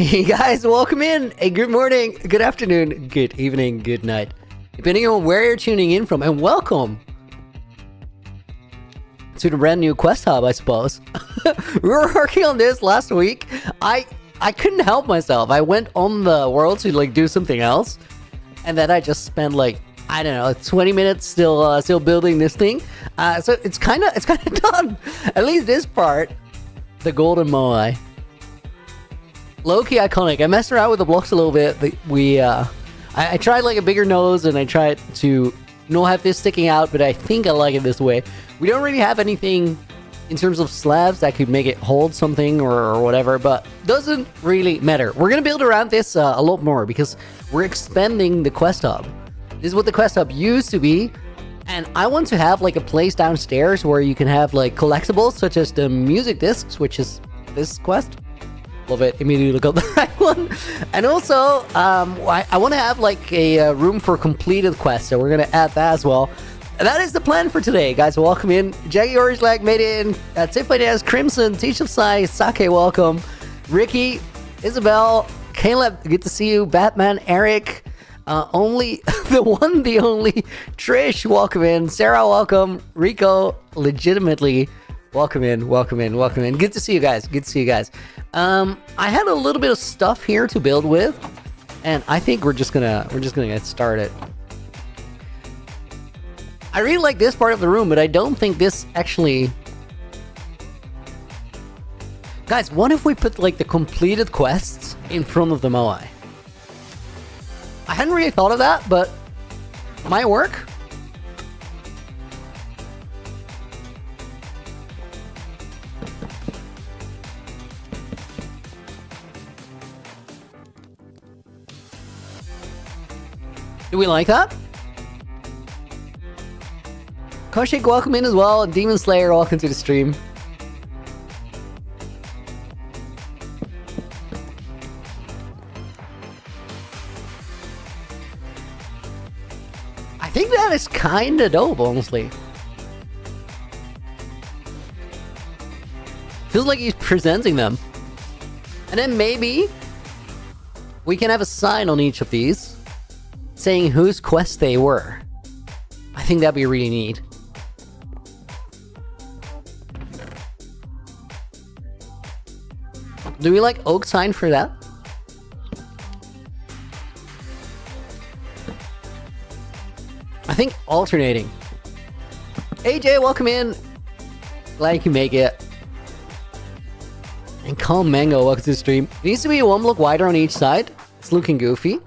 Hey guys, welcome in. Hey, good morning, good afternoon, good evening, good night, depending on where you're tuning in from, and welcome to the brand new Quest Hub, I suppose. We were working on this last week. I couldn't help myself. I went on the world to do something else, and then I just spent I don't know, 20 minutes still building this thing. So it's kind of done. At least this part, the golden moai. Low-key iconic. I messed around with the blocks a little bit. I tried a bigger nose, and I tried to not have this sticking out, but I think I like it this way. We don't really have anything in terms of slabs that could make it hold something or whatever, but doesn't really matter. We're gonna build around this a lot more because we're expanding the Quest Hub. This is what the Quest Hub used to be, and I want to have a place downstairs where you can have collectibles such as the music discs, which is this quest. Love it. Immediately got the right one. And also, I want to have a room for completed quests, so we're going to add that as well. And that is the plan for today, guys. Welcome in. Jaggy Orange Lag made it in. Tiffany Daz, Crimson, Teach of Sai, Sake, welcome. Ricky, Isabel, Caleb, good to see you. Batman, Eric, only the one, the only. Trish, welcome in. Sarah, welcome. Rico, legitimately, welcome in, welcome in, welcome in. Good to see you guys. Good to see you guys. I had a little bit of stuff here to build with, and I think we're just gonna get started. I really like this part of the room, but I don't think this actually. Guys, what if we put the completed quests in front of the moai? I hadn't really thought of that, but might work. Do we like that? Koshik, welcome in as well. And Demon Slayer, welcome to the stream. I think that is kind of dope, honestly. Feels like he's presenting them. And then maybe we can have a sign on each of these saying whose quest they were. I think that'd be really neat. Do we like oak sign for that? I think alternating. AJ, welcome in. Glad you can make it. And Calm Mango, welcome to the stream. It needs to be one block wider on each side. It's looking goofy.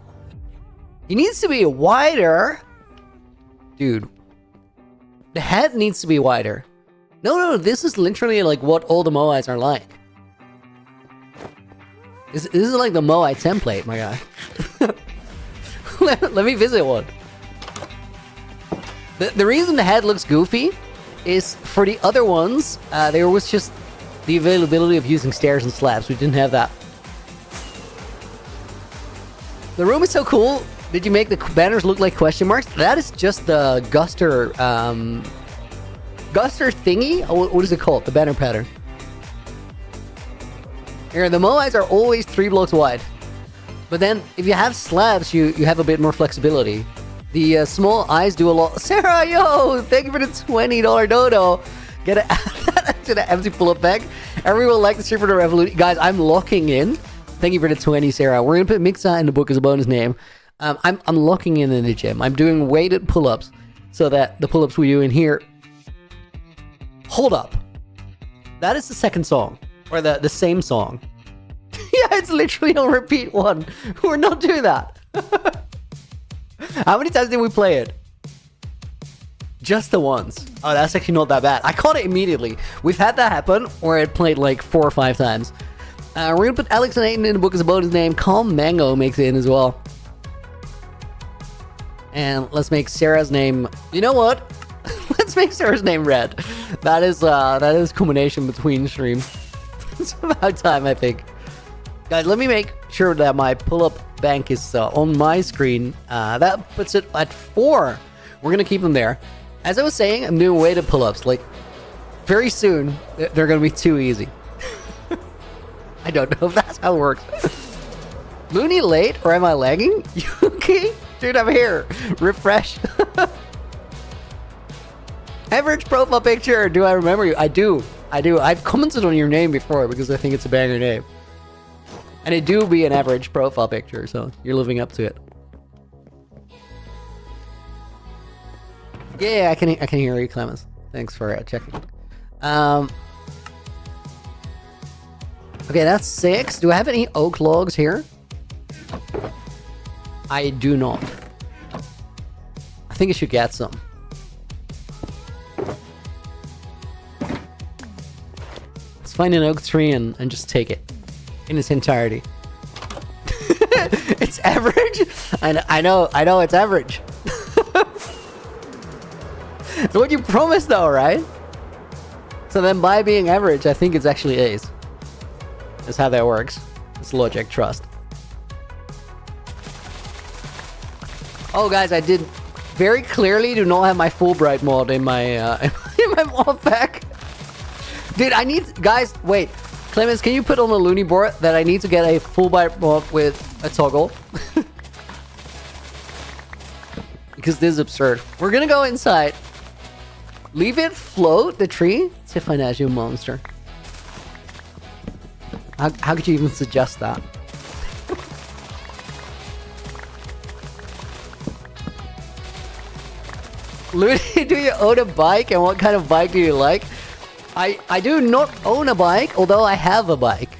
He needs to be wider. Dude. The head needs to be wider. No, this is literally what all the moais are like. This is like the moai template, my guy. Let me visit one. The reason the head looks goofy is for the other ones, there was just the availability of using stairs and slabs. We didn't have that. The room is so cool. Did you make the banners look like question marks? That is just the Guster thingy? What is it called? The banner pattern. Here, the moais are always 3 blocks wide. But then, if you have slabs, you have a bit more flexibility. The small eyes do a lot. Sarah, yo! Thank you for the $20 dodo. Get it to the empty pull-up bag. Everyone like the stream for the revolution. Guys, I'm locking in. Thank you for the 20, Sarah. We're going to put Mixa in the book as a bonus name. I'm locking in the gym. I'm doing weighted pull-ups so that the pull-ups we do in here. Hold up. That is the second song. Or the same song. Yeah, it's literally on repeat one. We're not doing that. How many times did we play it? Just the once. Oh, that's actually not that bad. I caught it immediately. We've had that happen where it played 4 or 5 times. We're going to put Alex and Aiden in the book as a bonus name. Calm Mango makes it in as well. And let's make Sarah's name... You know what? Let's make Sarah's name red. That is a combination between streams. It's about time, I think. Guys, let me make sure that my pull-up bank is on my screen. That puts it at 4. We're going to keep them there. As I was saying, I'm doing weighted pull-ups. Very soon, they're going to be too easy. I don't know if that's how it works. Looney late or am I lagging? You okay? Dude, I'm here. Refresh. Average profile picture. Do I remember you? I do. I've commented on your name before because I think it's a banger name. And it do be an average profile picture, so you're living up to it. Yeah, I can hear you, Clemens. Thanks for checking. Okay, that's 6. Do I have any oak logs here? I do not. I think I should get some. Let's find an oak tree and just take it in its entirety. It's average? I know it's average. It's what you promised though, right? So then by being average, I think it's actually A's. That's how that works. It's logic, trust. Oh guys, I did very clearly do not have my Fulbright mod in my in my mod pack. Dude, I need... Guys, wait. Clemens, can you put on a loony board that I need to get a Fulbright mod with a toggle? Because this is absurd. We're gonna go inside. Leave it float, the tree? Tiffany, you monster. How could you even suggest that? Looney, do you own a bike? And what kind of bike do you like? I do not own a bike, although I have a bike.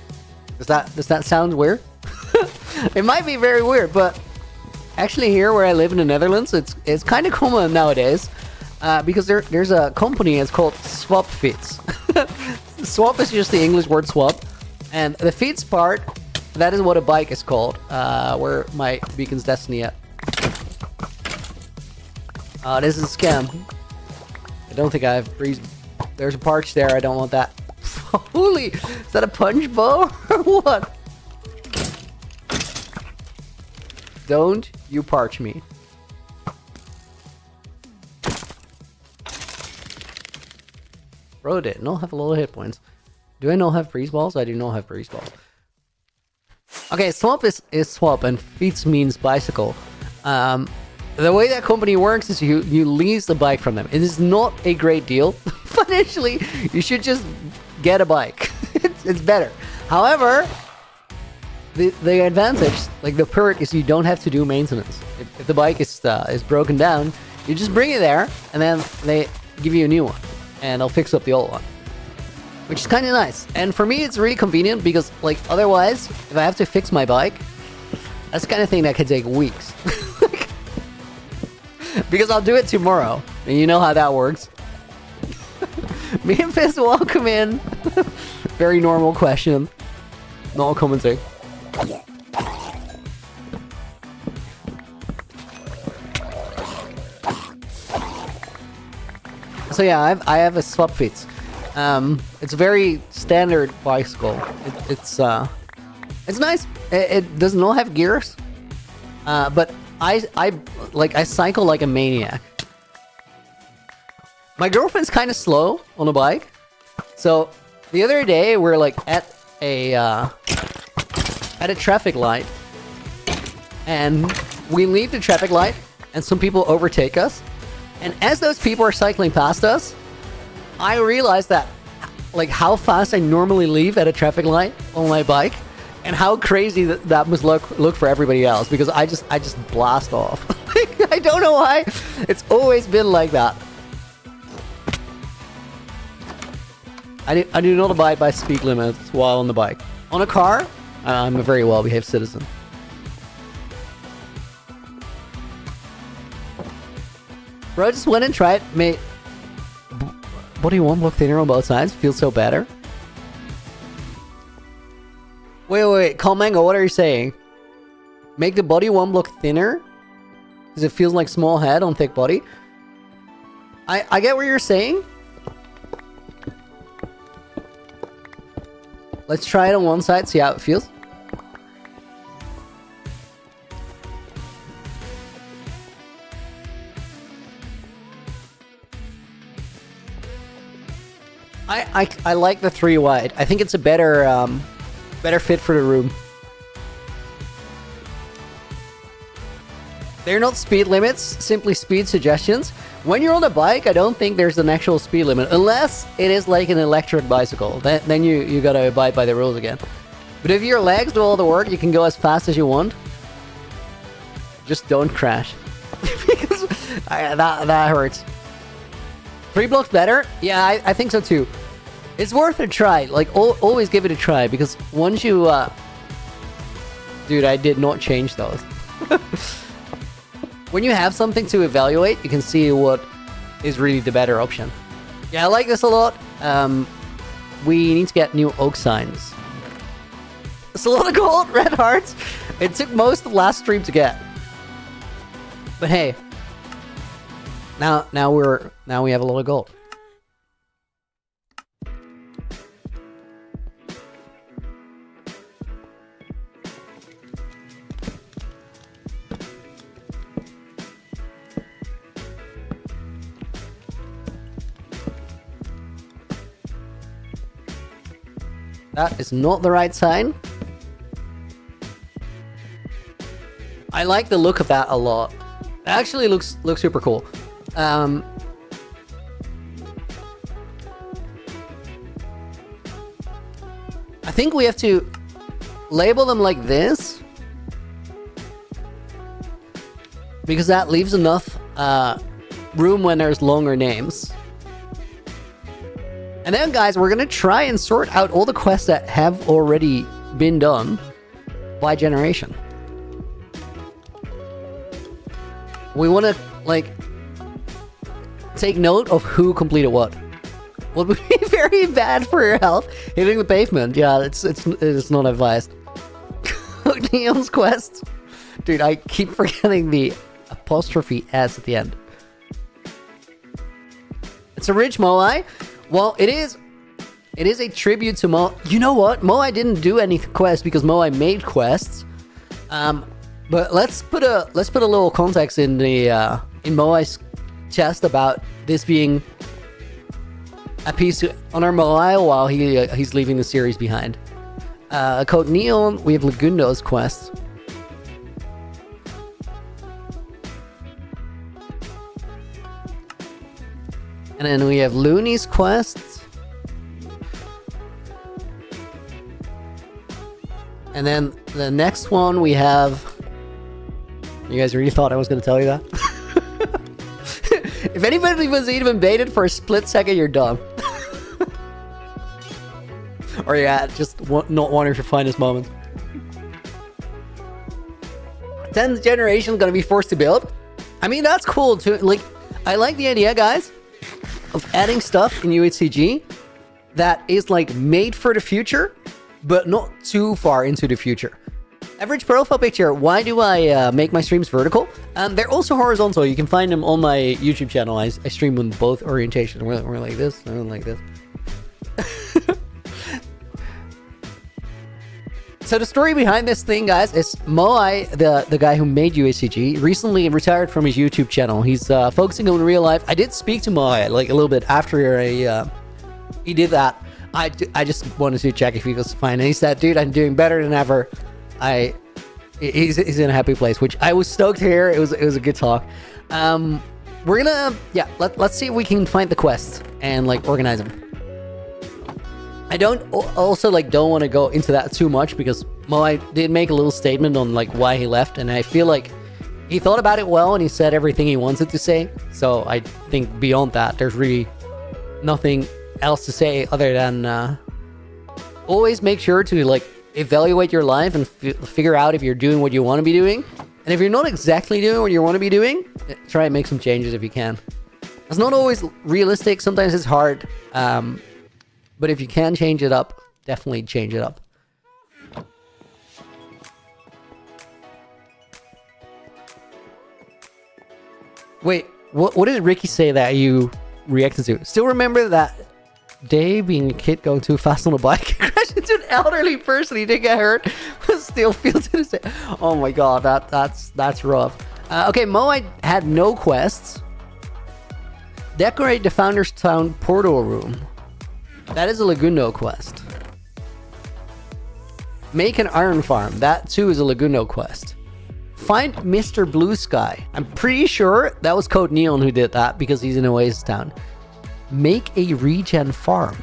Does that sound weird? It might be very weird, but actually here where I live in the Netherlands, it's kind of common nowadays. Because there's a company, it's called Swap Fits. Swap is just the English word swap. And the Fits part, that is what a bike is called. Where my Beacon's Destiny at. This is a scam. I don't think I have breeze. There's a parch there, I don't want that. Holy, is that a punch bow or what? Don't you parch me. Bro did not have a lot of hit points. Do I not have breeze balls? I do not have breeze balls. Okay, swap is swap and feats means bicycle. The way that company works is you lease the bike from them. It is not a great deal. Financially, you should just get a bike. It's better. However, the advantage, like the perk, is you don't have to do maintenance. If the bike is broken down, you just bring it there, and then they give you a new one, and they'll fix up the old one, which is kind of nice. And for me, it's really convenient because, like, otherwise, if I have to fix my bike, that's the kind of thing that could take weeks. Because I'll do it tomorrow, and you know how that works. Memphis, welcome in. Very normal question. Not commenting. So yeah, I have a Swap Fits. It's a very standard bicycle. It's nice. It does not have gears, but I cycle like a maniac. My girlfriend's kind of slow on a bike, so the other day we're like at a traffic light, and we leave the traffic light, and some people overtake us, and as those people are cycling past us, I realized that, like, how fast I normally leave at a traffic light on my bike, and how crazy that must look for everybody else, because I just blast off. I don't know why. It's always been like that. I do not abide by speed limits while on the bike. On a car, I'm a very well-behaved citizen. Bro, just went and tried, mate. What do you want? Look thinner on both sides? Feels so better. Wait. Calm Mango, what are you saying? Make the body one look thinner? Because it feels like small head on thick body? I get what you're saying. Let's try it on one side, see how it feels. I like the 3 wide. I think it's a better fit for the room. They're not speed limits, simply speed suggestions. When you're on a bike, I don't think there's an actual speed limit, unless it is like an electric bicycle. Then you gotta abide by the rules again. But if your legs do all the work, you can go as fast as you want. Just don't crash. Because that hurts. 3 blocks better? Yeah, I think so too. It's worth a try. Like, always give it a try, because once you... Dude, I did not change those. When you have something to evaluate, you can see what is really the better option. Yeah, I like this a lot. We need to get new oak signs. It's a lot of gold, red hearts. It took most of last stream to get. But hey, now we have a lot of gold. That is not the right sign. I like the look of that a lot. It actually looks super cool. I think we have to label them like this, because that leaves enough room when there's longer names. And then, guys, we're gonna try and sort out all the quests that have already been done by generation. We want to, like, take note of who completed what. What would be very bad for your health, hitting the pavement. Yeah, it's not advised. Neon's quest. Dude, I keep forgetting the apostrophe S at the end. It's a rich Moai. Well, it is a tribute to Mo. You know what? Moai didn't do any quests because Moai made quests. But let's put a little context in the in Moai's chest about this being a piece on our Moai while he's leaving the series behind. Code Neon, we have Lagundo's quest. And then we have Looney's quests. And then the next one we have... You guys really thought I was going to tell you that? If anybody was even baited for a split second, you're dumb. Or yeah, just not wanting to find this moment. 10th generation is going to be forced to build. I mean, that's cool too. Like, I like the idea, guys, of adding stuff in UHCG that is like made for the future, but not too far into the future. Average profile picture. Why do I make my streams vertical? They're also horizontal. You can find them on my YouTube channel. I stream on both orientations. We're like this, and like this. So the story behind this thing, guys, is Moai, the guy who made UHCG, recently retired from his YouTube channel. He's focusing on real life. I did speak to Moai like a little bit after he did that. I just wanted to check if he was fine, and he said, "Dude, I'm doing better than ever." He's in a happy place, which I was stoked to hear. It was a good talk. We're gonna let's see if we can find the quests and like organize them. I don't want to go into that too much because Moai did make a little statement on like why he left, and I feel like he thought about it well and he said everything he wanted to say. So I think beyond that, there's really nothing else to say other than always make sure to like evaluate your life and figure out if you're doing what you want to be doing, and if you're not exactly doing what you want to be doing, try and make some changes if you can. It's not always realistic. Sometimes it's hard. But if you can change it up, definitely change it up. Wait, what did Ricky say that you reacted to? Still remember that day being a kid going too fast on a bike, crashed into an elderly person, he didn't get hurt, but still feels to the same. Oh my god, that's rough. Okay, Moai had no quests. Decorate the Founder's Town portal room. That is a Lagundo quest. Make an iron farm. That too is a Lagundo quest. find Mr. Blue Sky. I'm pretty sure that was Code Neon who did that because he's in Oasis Town. Make a regen farm.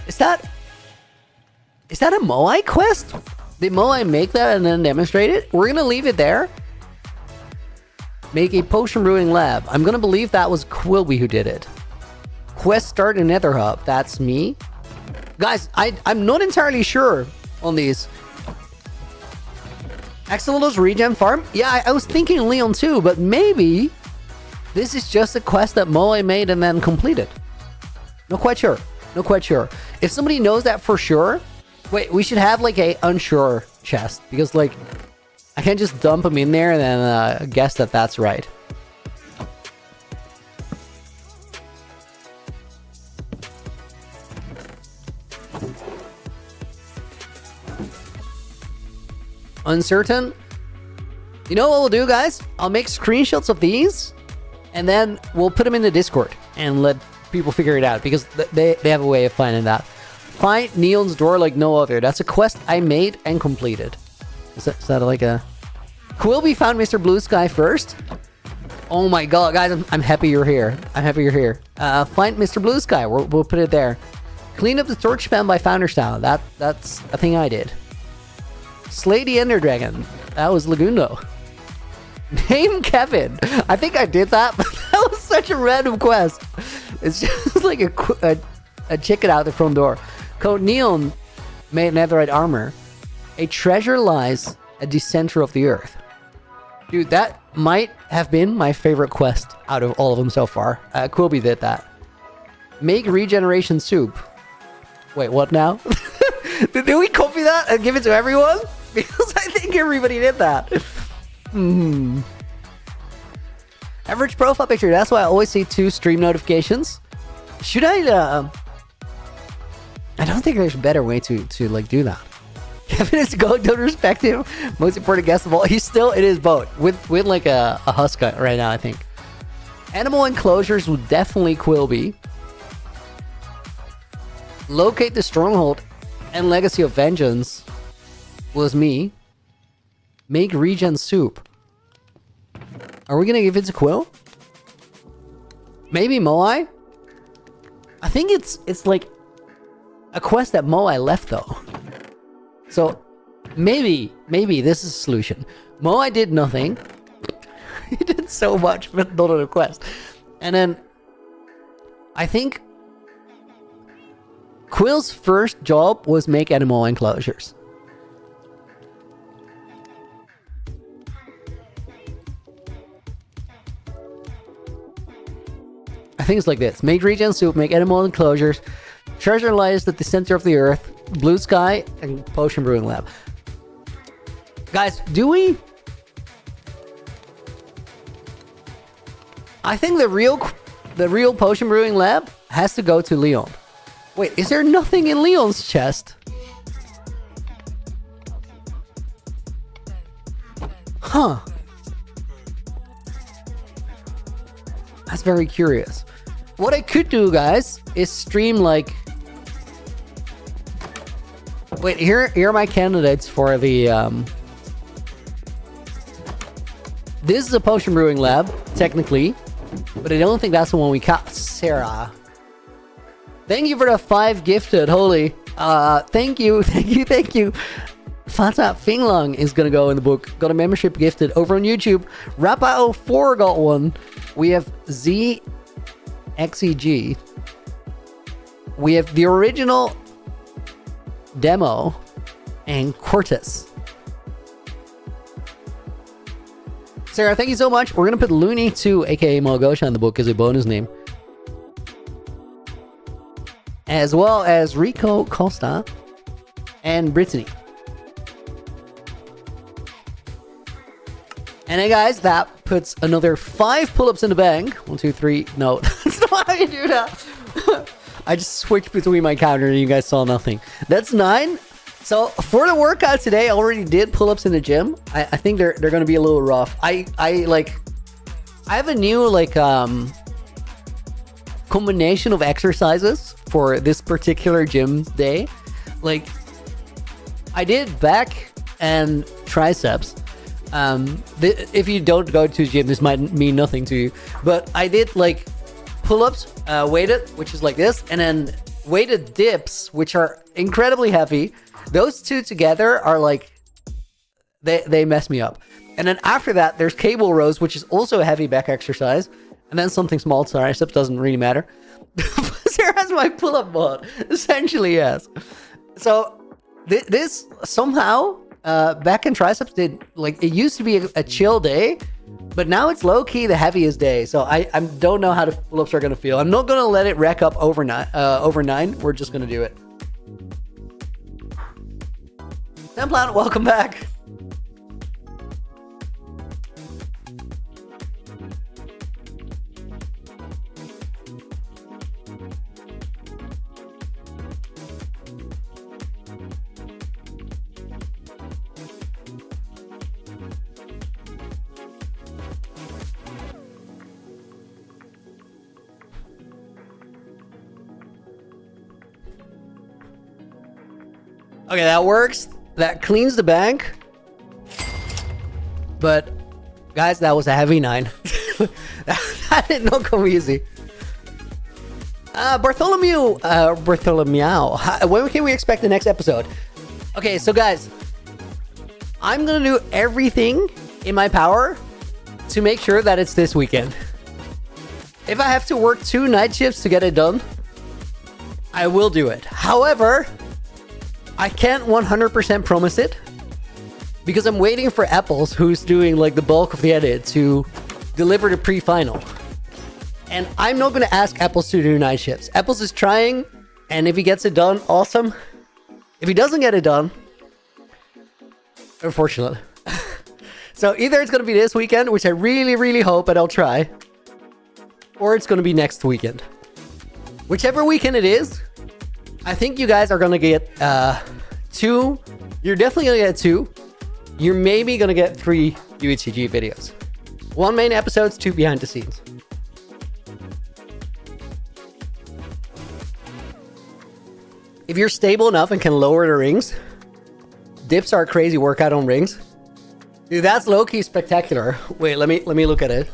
Is that a Moai quest? Did Moai make that and then demonstrate it? We're gonna leave it there. Make a potion brewing lab. I'm gonna believe that was Quilby who did it. Quest start in Nether Hub. That's me. Guys, I'm not entirely sure on these. Axolotls regen farm? Yeah, I was thinking Leon too, but maybe this is just a quest that Moai made and then completed. Not quite sure. Not quite sure. If somebody knows that for sure, wait, we should have like a unsure chest because like I can't just dump them in there and then guess that that's right. Uncertain. You know what we'll do, guys? I'll make screenshots of these and then we'll put them in the Discord and let people figure it out because they have a way of finding that. Find Neon's door like no other. That's a quest I made and completed. Is that like a... Quilby found Mr. Blue Sky first. Oh my god, guys, I'm happy you're here. I'm happy you're here. Find Mr. Blue Sky. We'll put it there. Clean up the torch spam by Founder Style. That's a thing I did. Slay the Ender Dragon. That was Lagundo. Name Kevin. I think I did that, but that was such a random quest. It's just like a chicken out the front door. Code Neon made netherite armor. A treasure lies at the center of the earth. Dude, that might have been my favorite quest out of all of them so far. Quilby did that. Make regeneration soup. Wait, what now? Did we copy that and give it to everyone? Because I think everybody did that. Average profile picture. That's why I always see 2 stream notifications. Should I don't think there's a better way to like do that. Kevin is GOAT, don't respect him. Most important guest of all. He's still in his boat with like a husk right now, I think. Animal enclosures would definitely Quilby. Locate the stronghold and Legacy of Vengeance was me. Make regen soup. Are we gonna give it to Quill? Maybe Moai? I think it's like a quest that Moai left though. So maybe this is a solution. Moai did nothing. He did so much, but not a quest. And then I think Quill's first job was make animal enclosures. I think it's like this. Make regen soup, make animal enclosures, treasure lies at the center of the earth, blue sky, and potion brewing lab. Guys, do we... I think the real potion brewing lab has to go to Leon. Wait, is there nothing in Leon's chest? Huh. That's very curious. What I could do, guys, is stream like... Wait, here are my candidates for the... This is a potion brewing lab, technically. But I don't think that's the one we caught. Sarah. Thank you for the 5 gifted. Holy. Thank you. Fata Finglong is gonna go in the book. Got a membership gifted over on YouTube. Rappa04 got one. We have ZXEG. We have the original demo and Cortus. Sarah, thank you so much. We're gonna put Looney 2, aka Malgosha, in the book as a bonus name. As well as Rico Costa and Brittany. And then, guys, that puts another 5 pull-ups in the bank. 1, 2, 3. No, that's not how you do that. I just switched between my counter and you guys saw nothing. That's 9. So for the workout today, I already did pull-ups in the gym. I think they're gonna be a little rough. I have a new combination of exercises for this particular gym day. Like I did back and triceps. If you don't go to the gym, this might mean nothing to you, but I did like pull-ups, weighted, which is like this, and then weighted dips, which are incredibly heavy. Those two together are like, they mess me up. And then after that, there's cable rows, which is also a heavy back exercise, and then something small, triceps, doesn't really matter. Sarah's my pull-up mod, essentially, yes. So this somehow, back and triceps did, like, it used to be a chill day, but now it's low-key the heaviest day. So I don't know how the pull-ups are gonna feel. I'm not gonna let it rack up over 9. We're just gonna do it. Templan, welcome back. Okay, that works. That cleans the bank. But, guys, that was a heavy 9. That did not come easy. Bartholomew. When can we expect the next episode? Okay, so guys, I'm gonna do everything in my power to make sure that it's this weekend. If I have to work 2 night shifts to get it done, I will do it. However, I can't 100% promise it because I'm waiting for Apples, who's doing like the bulk of the edit, to deliver the pre-final. And I'm not going to ask Apples to do night shifts. Apples is trying, and if he gets it done, awesome. If he doesn't get it done, unfortunate. So either it's going to be this weekend, which I really, really hope, and I'll try, or it's going to be next weekend. Whichever weekend it is, I think you guys are going to get 2. You're definitely going to get 2. You're maybe going to get 3 UHCG videos. 1 main episodes, 2 behind the scenes. If you're stable enough and can lower the rings, dips are a crazy workout on rings. Dude, that's low-key spectacular. Wait, let me look at it.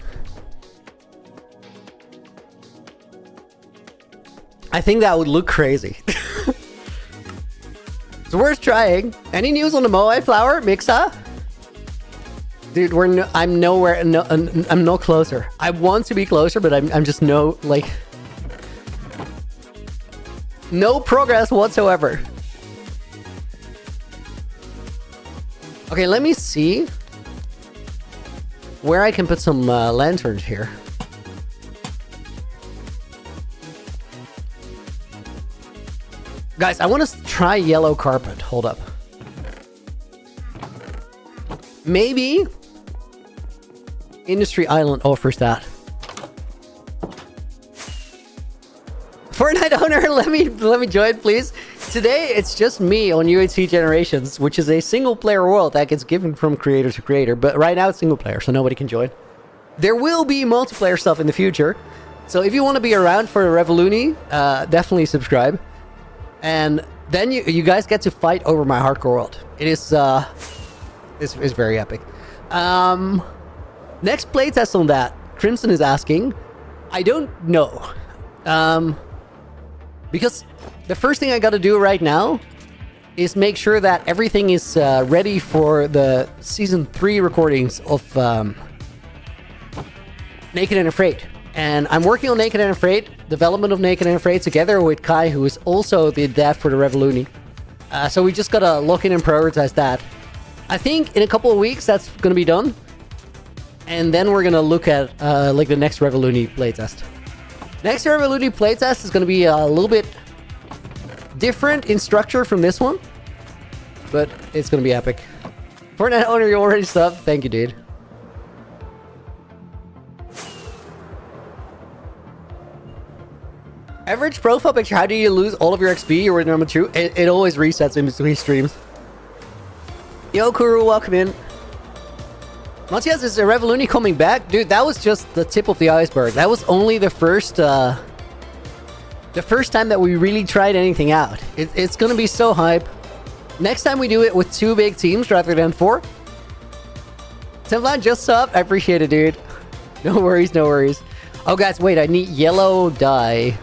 I think that would look crazy. It's worth trying. Any news on the Moai flower, Mixa? Dude, I'm nowhere. No, I'm no closer. I want to be closer, but I'm just no progress whatsoever. Okay, let me see where I can put some lanterns here. Guys, I want to try yellow carpet. Hold up. Maybe Industry Island offers that. Fortnite owner, let me join, please. Today, it's just me on UHC Generations, which is a single-player world that gets given from creator to creator. But right now, it's single-player, so nobody can join. There will be multiplayer stuff in the future. So if you want to be around for the Revoluni, definitely subscribe. And then you guys get to fight over my hardcore world. It is it's very epic. Next playtest on that, Crimson is asking. I don't know. Because the first thing I got to do right now is make sure that everything is ready for the season 3 recordings of Naked and Afraid. And I'm working on Naked and Afraid, development of Naked and Afraid, together with Kai, who is also the dev for the Revoluni. So we just gotta lock in and prioritize that. I think in a couple of weeks that's gonna be done. And then we're gonna look at like the next Revoluni playtest. Next Revoluni playtest is gonna be a little bit different in structure from this one, but it's gonna be epic. Fortnite owner, you already subbed. Thank you, dude. Average profile picture, how do you lose all of your XP? You were number 2. It always resets in between streams. Yo, Kuru, welcome in. Matthias, is the Revoluni coming back? Dude, that was just the tip of the iceberg. That was only the first time that we really tried anything out. It's gonna be so hype. Next time we do it with 2 big teams rather than 4. Templan just sub. I appreciate it, dude. No worries, no worries. Oh, guys, wait. I need yellow dye.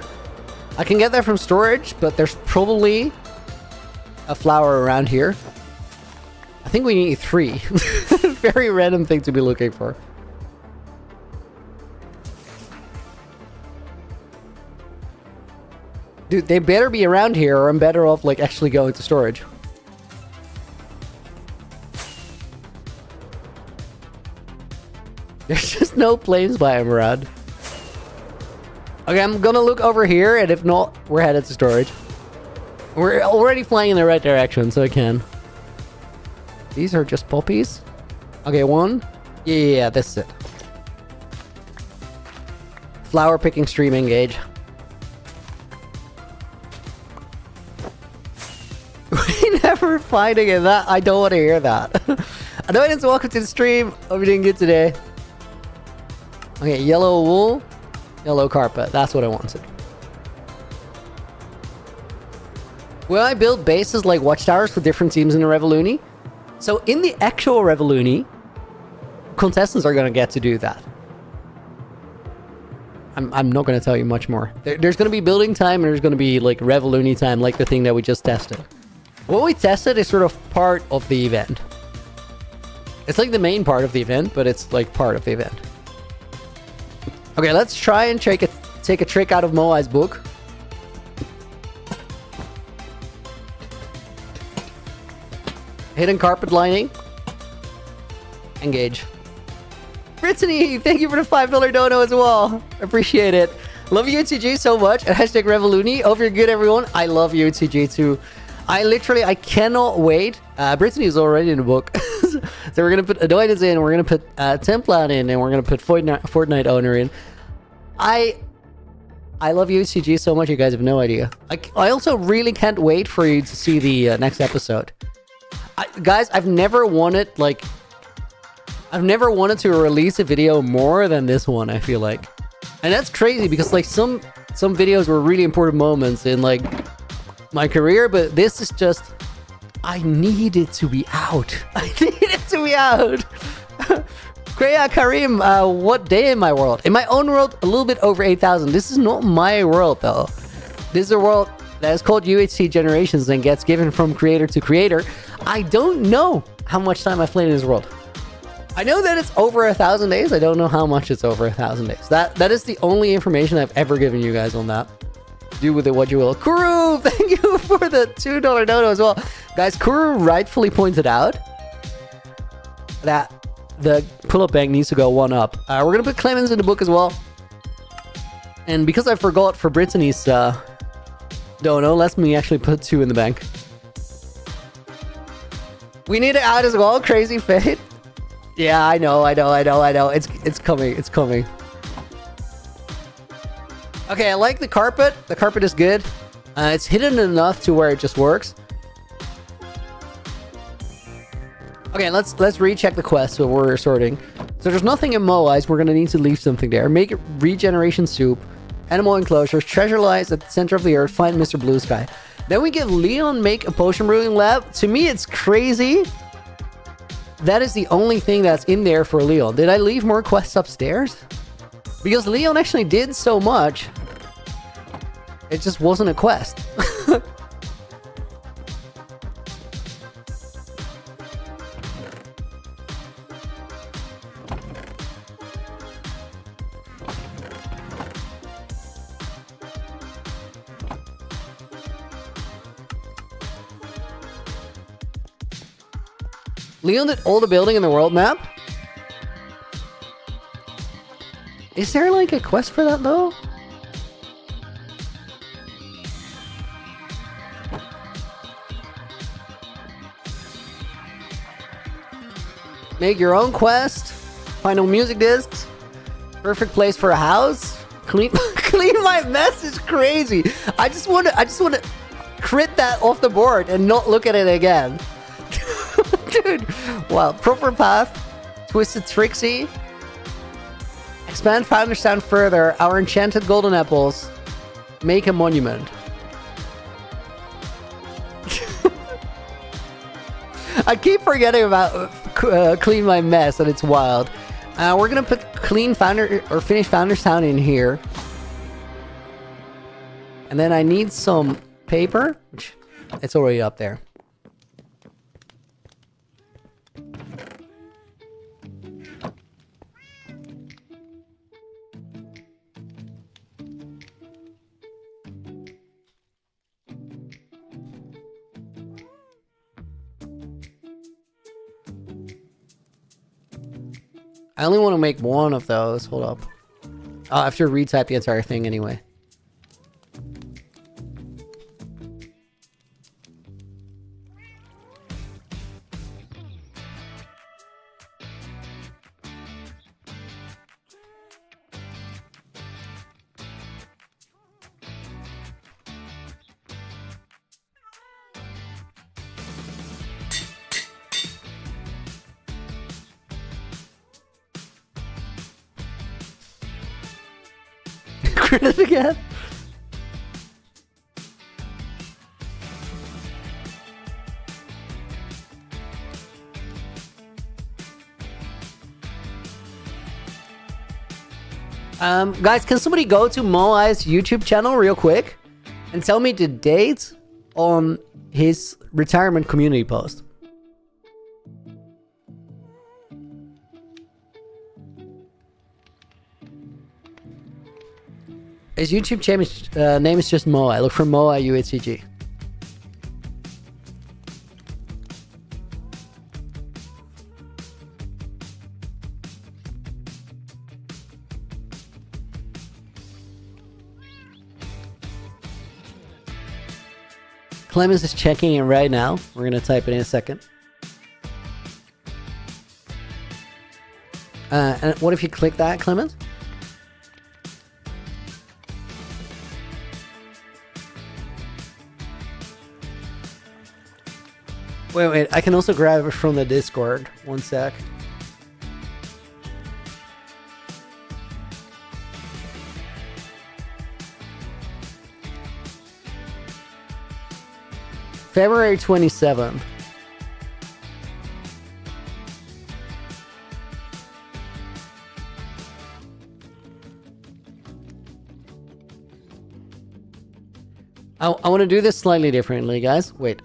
I can get that from storage, but there's probably a flower around here. I think we need 3. Very random thing to be looking for. Dude, they better be around here or I'm better off like actually going to storage. There's just no planes by him around. Okay, I'm gonna look over here, and if not, we're headed to storage. We're already flying in the right direction, so I can. These are just poppies. Okay, 1. Yeah, that's it. Flower picking stream engage. We never fighting in that. I don't want to hear that. Annoyance, welcome to the stream. Hope you're doing good today. Okay, yellow wool, yellow carpet. That's what I wanted. Will I build bases like watchtowers for different teams in the Revoluni? So in the actual Revoluni, contestants are going to get to do that. I'm not going to tell you much more. There's going to be building time and there's going to be like Revoluni time, like the thing that we just tested. What we tested is sort of part of the event. It's like the main part of the event, but it's like part of the event. Okay, let's try and take a trick out of Moai's book. Hidden carpet lining. Engage. Brittany, thank you for the $5 dono as well. Appreciate it. Love UHCG so much. And hashtag Revoluni. Hope you're good, everyone. I love UHCG too. I cannot wait. Brittany is already in the book. So we're going to put Adoides in, we're going to put Templan in, and we're going to put Fortnite Owner in. I love UHCG so much, you guys have no idea. I also really can't wait for you to see the next episode. Guys, I've never wanted to release a video more than this one, I feel like. And that's crazy because like some videos were really important moments in like my career, but this is just, I need it to be out. I need it to be out. Kreya Karim, what day in my world? In my own world, a little bit over 8,000. This is not my world though. This is a world that is called UHC Generations and gets given from creator to creator. I don't know how much time I've played in this world. I know that it's over 1,000 days. I don't know how much it's over 1,000 days. That is the only information I've ever given you guys on that. Do with it what you will. Kuru, thank you for the $2 dono as well. Guys, Kuru rightfully pointed out that the pull-up bank needs to go 1 up. We're going to put Clemens in the book as well. And because I forgot for Brittany's dono, let me actually put 2 in the bank. We need it out as well. Crazy Fate. Yeah, I know. It's coming. Okay, I like the carpet. The carpet is good. It's hidden enough to where it just works. Okay, let's recheck the quest while we're sorting. So there's nothing in Moai's. We're gonna need to leave something there. Make it regeneration soup, animal enclosures, treasure lies at the center of the earth, find Mr. Blue Sky. Then we give Leon make a potion brewing lab. To me, it's crazy. That is the only thing that's in there for Leon. Did I leave more quests upstairs? Because Leon actually did so much. It just wasn't a quest. Leon did all the building in the world map? Is there like a quest for that though? Make your own quest. Find all music discs. Perfect place for a house. Clean my mess is crazy. I just want to crit that off the board and not look at it again. Dude, wow. Proper path. Twisted Trixie. Expand Founder's Town further. Our enchanted golden apples. Make a monument. I keep forgetting about clean my mess, and it's wild. We're gonna put clean founder or finish Founder's Town in here, and then I need some paper, which it's already up there. I only want to make one of those. Hold up. I have to retype the entire thing anyway. Credit again. Guys, can somebody go to Moai's YouTube channel real quick and tell me the date on his retirement community post? His YouTube name is just Moai. Look for Moai UHCG. Clemens is checking it right now. We're going to type it in a second. And what if you click that, Clemens? Wait, I can also grab it from the Discord. One sec. February 27th. I want to do this slightly differently, guys. Wait.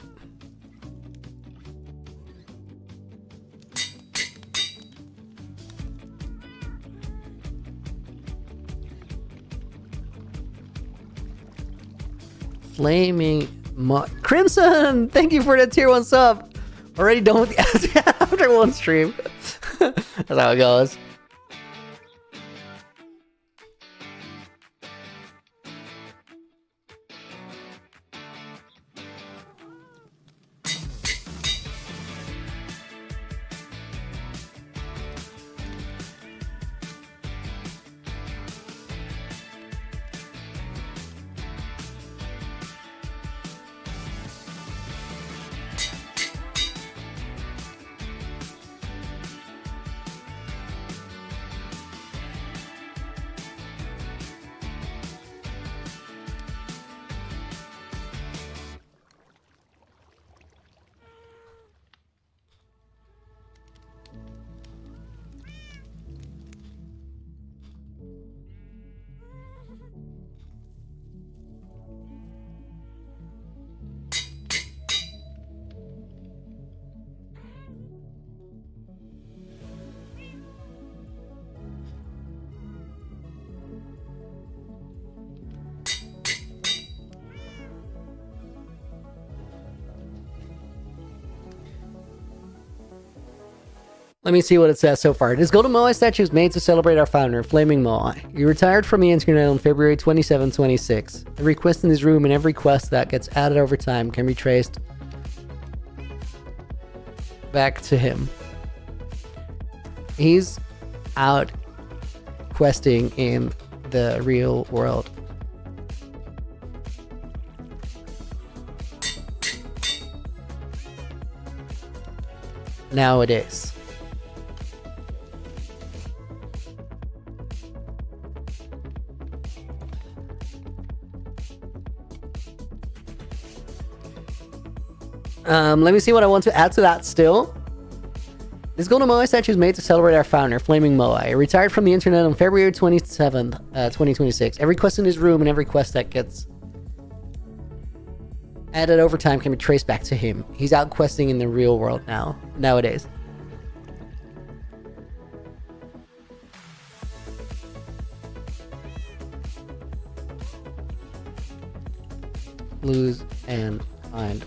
Flaming Crimson! Thank you for the tier 1 sub. Already done with the after one stream. That's how it goes. Let me see what it says so far. This golden Moai statue is made to celebrate our founder, Flaming Moai. He retired from the internet on February 27, 26. Every quest in this room and every quest that gets added over time can be traced back to him. He's out questing in the real world. Nowadays. Let me see what I want to add to that still. This golden Moai statue is made to celebrate our founder, Flaming Moai. He retired from the internet on February 27th, 2026. Every quest in his room and every quest that gets added over time can be traced back to him. He's out questing in the real world nowadays. Lose and find.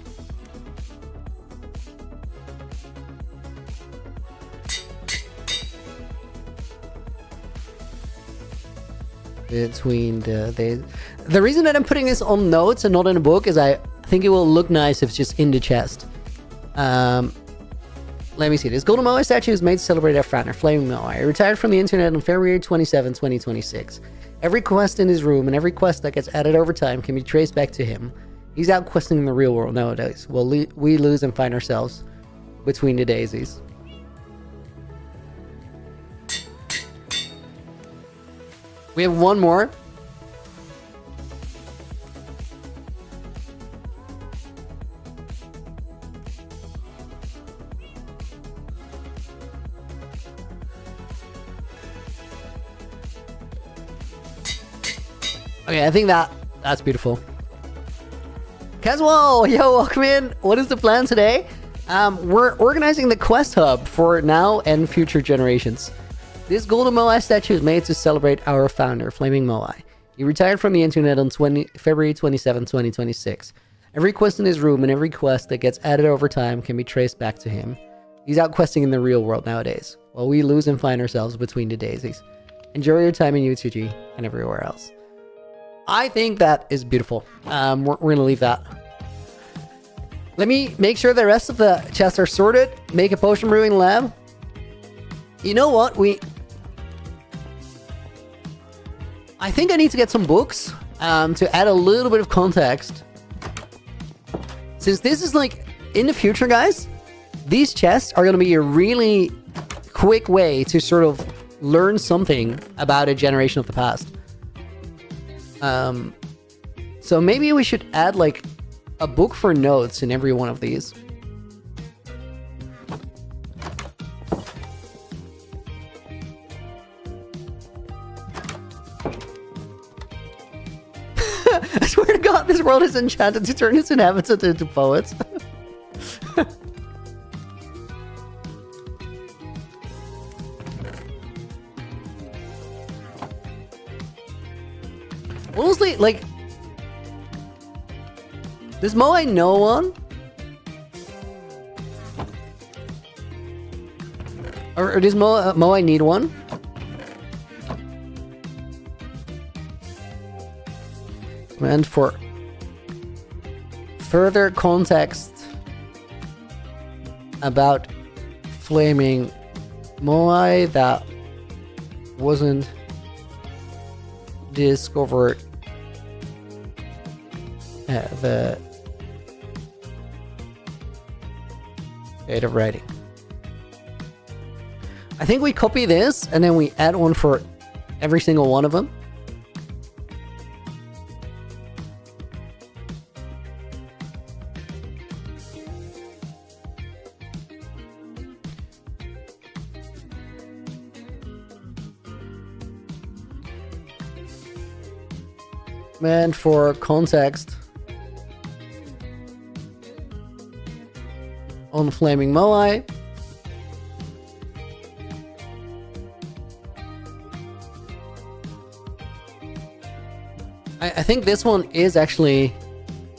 Between the days. The reason that I'm putting this on notes and not in a book is I think it will look nice if it's just in the chest. Let me see. This golden Moai statue is made to celebrate our founder, Flaming Moai. He retired from the internet on February 27, 2026. Every quest in his room and every quest that gets added over time can be traced back to him. He's out questing in the real world nowadays. Well, we lose and find ourselves between the daisies. We have one more. Okay, I think that's beautiful. Caswell, yo, welcome in. What is the plan today? We're organizing the quest hub for now and future generations. This golden Moai statue is made to celebrate our founder, Flaming Moai. He retired from the internet on February 27, 2026. Every quest in his room and every quest that gets added over time can be traced back to him. He's out questing in the real world nowadays, while we lose and find ourselves between the daisies. Enjoy your time in UHCG and everywhere else. I think that is beautiful. We're gonna leave that. Let me make sure the rest of the chests are sorted. Make a potion brewing lab. You know what? I think I need to get some books to add a little bit of context. Since this is like in the future, guys, these chests are gonna be a really quick way to sort of learn something about a generation of the past. So maybe we should add like a book for notes in every one of these. I swear to God, this world is enchanted to turn its inhabitants into poets. Honestly, like, does Moai know one? Or does Moai need one? And for further context about Flaming Moai that wasn't discovered at the date of writing. I think we copy this and then we add one for every single one of them. And for context on Flaming Moai, I think this one is actually,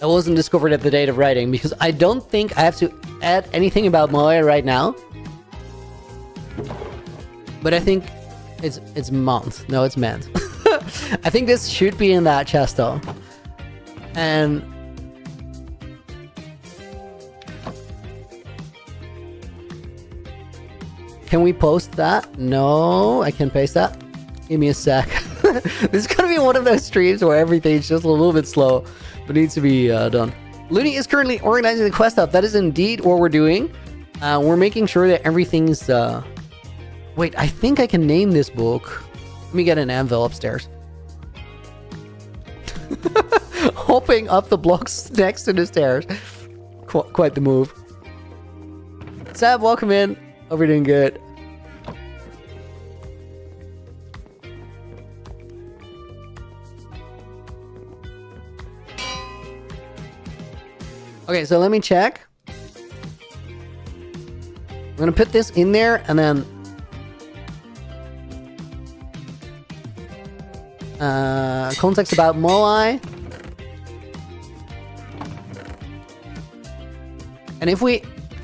it wasn't discovered at the date of writing, because I don't think I have to add anything about Moai right now. But I think it's month. No, it's meant. I think this should be in that chest though. And can we post that? No, I can paste that. Give me a sec. This is gonna be one of those streams where everything's just a little bit slow, but needs to be done. Looney is currently organizing the quest hub. That is indeed what we're doing. We're making sure that everything's... Wait, I think I can name this book. Let me get an anvil upstairs. Hopping up the blocks next to the stairs. Quite the move. Sab, welcome in. Hope you're doing good. Okay, so let me check. I'm gonna put this in there and then context about Moai. And if we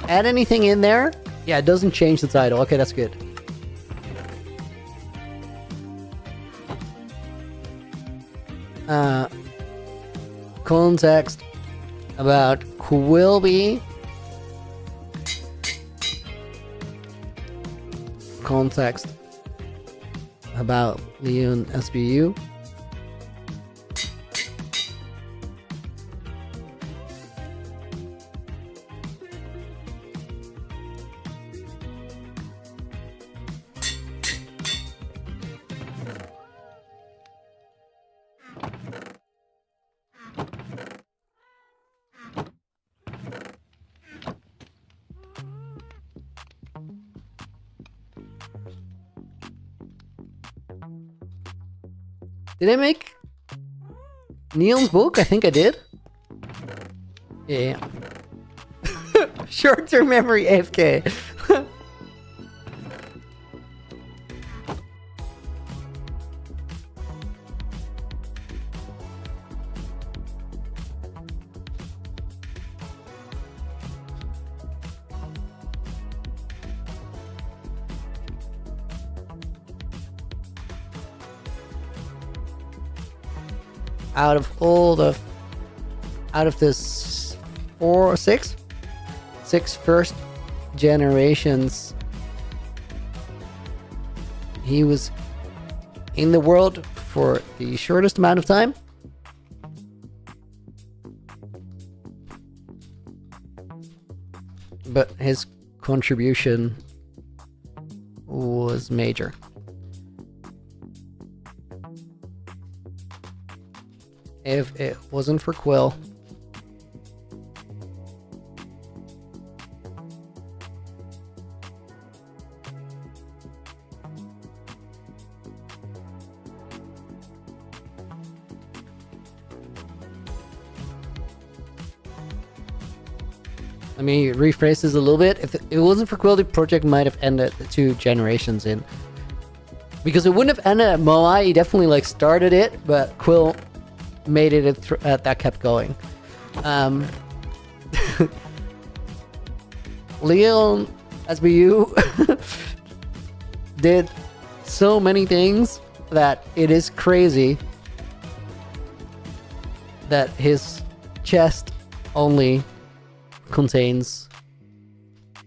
add anything in there, yeah, it doesn't change the title. Okay, that's good. Context about Quilby. Context about Leon SBU. Did I make Neon's book? I think I did. Yeah. Short-term memory AFK. Out of this six first generations, he was in the world for the shortest amount of time. But his contribution was major. If it wasn't for Quill, let me rephrase this a little bit. If it wasn't for Quill, the project might have ended 2 generations in. Because it wouldn't have ended at Moai. He definitely like started it, but Quill made it that kept going. Leon SBU did so many things that it is crazy that his chest only contains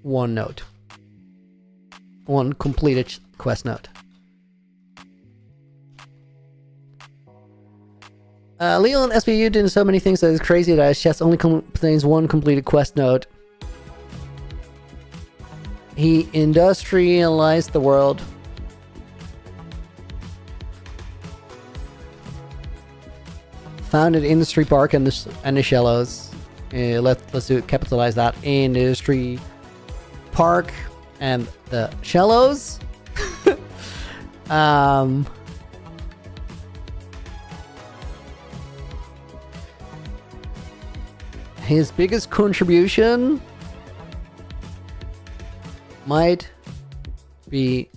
1 note, 1 completed quest note. Leon SBU did so many things that is crazy that his chest only contains 1 completed quest note. He industrialized the world. Founded Industry Park and the Shallows. Let's capitalize that. Industry Park and the Shallows. His biggest contribution might be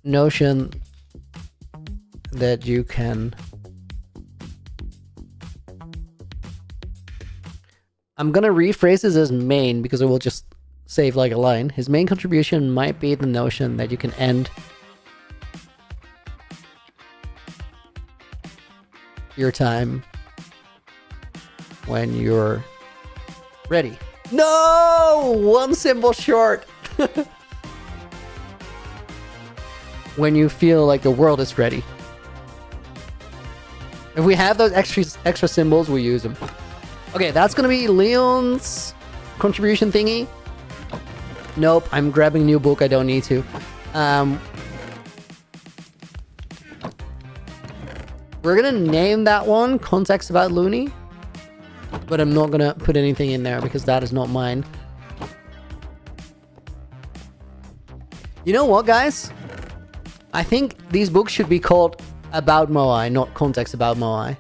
notion that you can... I'm gonna rephrase this as main because it will just save like a line. His main contribution might be the notion that you can end your time when you're ready. No! 1 symbol short! When you feel like the world is ready. If we have those extra symbols, we use them. Okay, that's gonna be Leon's contribution thingy. Nope, I'm grabbing a new book, I don't need to. We're gonna name that one Context About Looney, but I'm not gonna put anything in there because that is not mine. You know what, guys? I think these books should be called About Moai, not Context About Moai.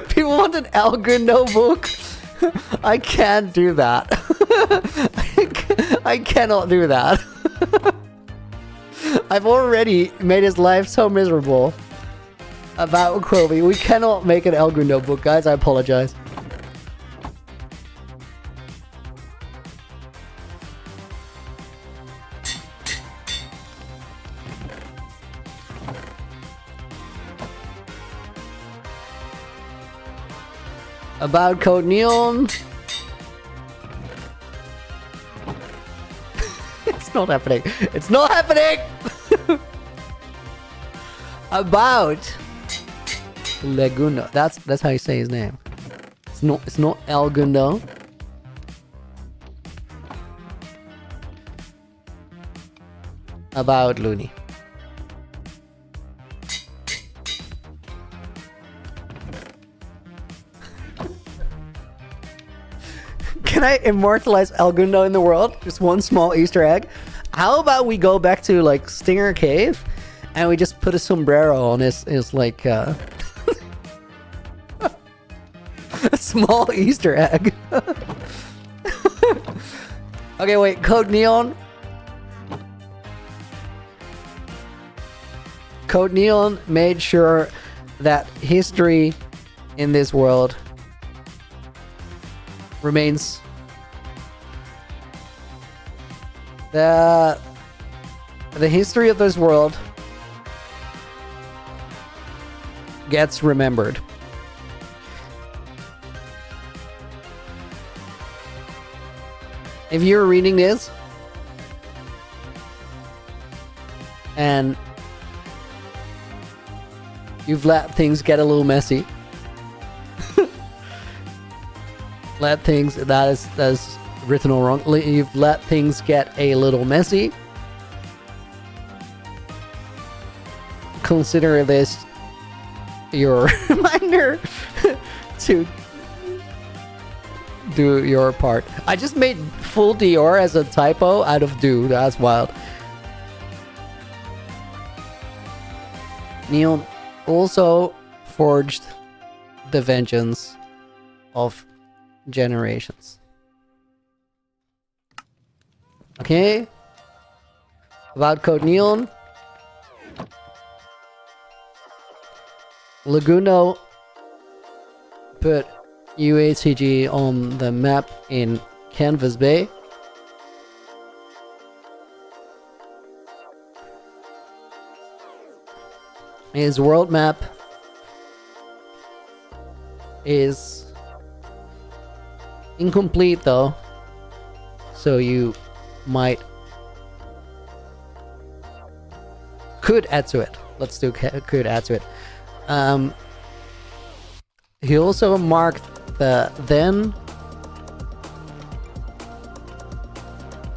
People want an Elgundo book? I can't do that. I cannot do that. I've already made his life so miserable about Quoby. We cannot make an Elgundo book, guys. I apologize. About Code Neon. It's not happening. It's not happening. About Legundo. That's how you say his name. It's not Elgundo. About Looney. Can I immortalize Elgundo in the world? Just one small Easter egg. How about we go back to like Stinger Cave and we just put a sombrero on his like a small Easter egg. Okay, wait, Code Neon. Code Neon made sure that history in this world remains the history of this world gets remembered. If you're reading this and you've let things get a little messy, let things, that is written all wrong. You've let things get a little messy. Consider this your reminder to do your part. I just made full Dior as a typo out of do. That's wild. Neon also forged the vengeance of generations. Okay. About Code Neon. Laguno put UHCG on the map in Canvas Bay. His world map is incomplete though, so you could add to it. Let's do could add to it. He also marked the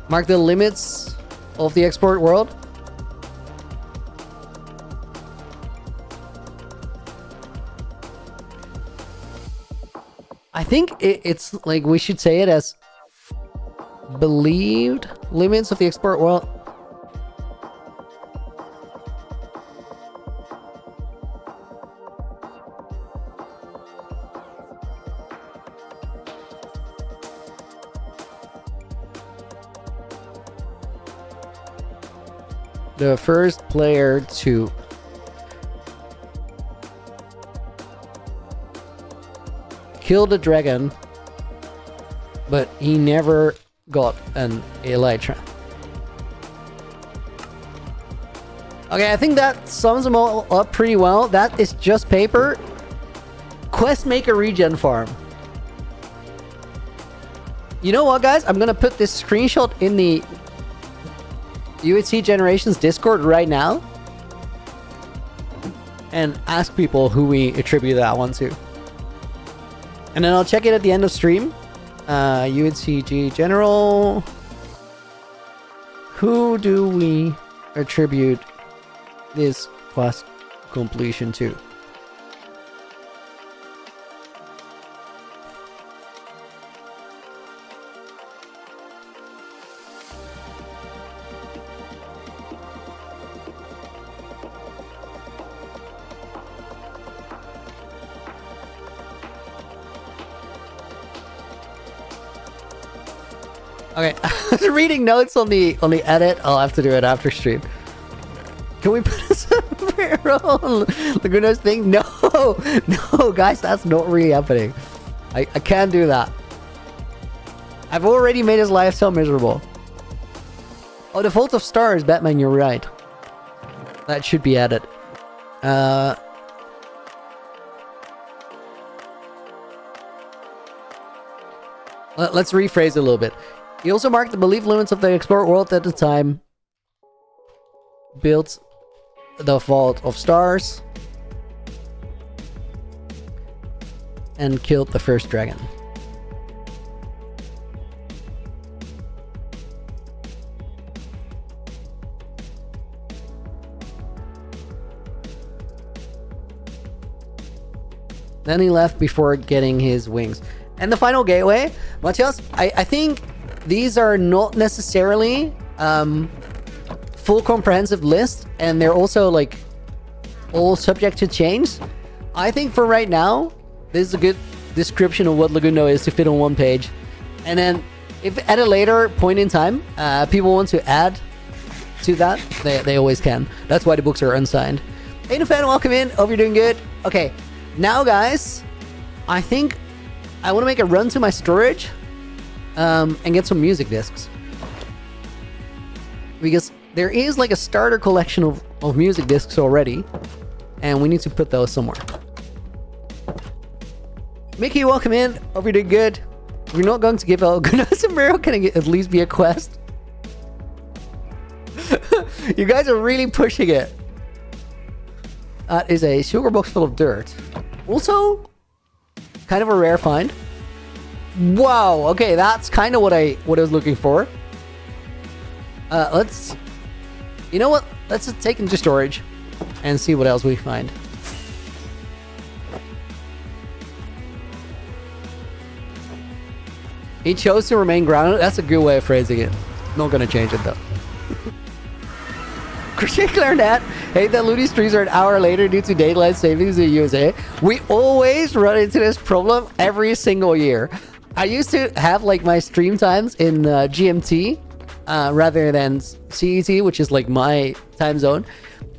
limits of the export world. I think it's like we should say it as believed limits of the export world. The first player to kill the dragon, but he never got an elytra. Okay, I think that sums them all up pretty well. That is just paper. Quest Maker Regen Farm. You know what, guys? I'm gonna put this screenshot in the UHC Generations Discord right now and ask people who we attribute that one to. And then I'll check it at the end of stream. UHCG General. Who do we attribute this quest completion to? Okay, I was reading notes on the edit. I'll have to do it after stream. Can we put a sombrero on Laguno's thing? No, no, guys, that's not really happening. I can't do that. I've already made his life so miserable. Oh, the Fault of Stars, Batman, you're right. That should be added. Let's rephrase it a little bit. He also marked the belief limits of the explored world at the time. Built the Vault of Stars. And killed the first dragon. Then he left before getting his wings. And the final gateway, Matthias, I think these are not necessarily full comprehensive list, and they're also like all subject to change. I think for right now, this is a good description of what Laguno is to fit on one page. And then if at a later point in time, people want to add to that, they always can. That's why the books are unsigned. Hey, no fan, welcome in. Hope you're doing good. Okay, now guys, I think I want to make a run to my storage and get some music discs. Because there is like a starter collection of music discs already, and we need to put those somewhere. Mickey, welcome in. Hope you're doing good. We're not going to give out a sombrero. Can it at least be a quest? You guys are really pushing it. That is a sugar box full of dirt. Also, kind of a rare find. Wow. Okay, that's kind of what I was looking for. Let's. You know what? Let's just take into storage and see what else we find. He chose to remain grounded. That's a good way of phrasing it. Not gonna change it though. Christian Clarinet, hate that Looney's streams are an hour later due to daylight savings in the USA. We always run into this problem every single year. I used to have like my stream times in GMT rather than CET, which is like my time zone.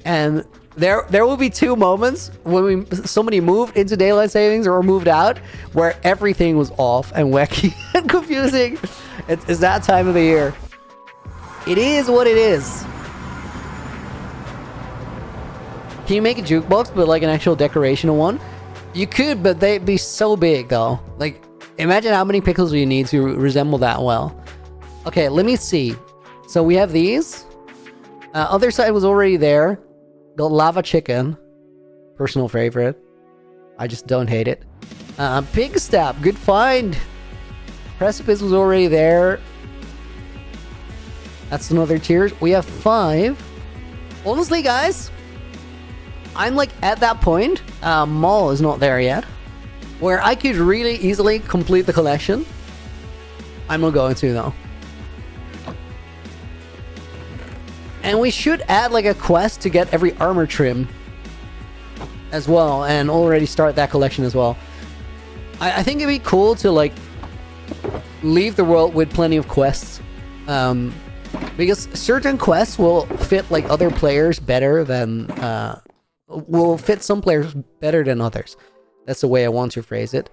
And there will be two moments when somebody moved into daylight savings or moved out where everything was off and wacky and confusing. It's that time of the year. It is what it is. Can you make a jukebox but like an actual decorational one? You could, but they'd be so big though. Like, imagine how many pixels you need to resemble that well. Okay, let me see. So we have these. Other side was already there. Got lava chicken. Personal favorite. I just don't hate it. Pig stab. Good find. Precipice was already there. That's another cheers. We have 5. Honestly, guys, I'm like at that point. Mall is not there yet. Where I could really easily complete the collection. I'm not going to though. And we should add like a quest to get every armor trim as well, and already start that collection as well. I think it'd be cool to like leave the world with plenty of quests, because certain quests will fit like other players better than will fit some players better than others. That's the way I want to phrase it.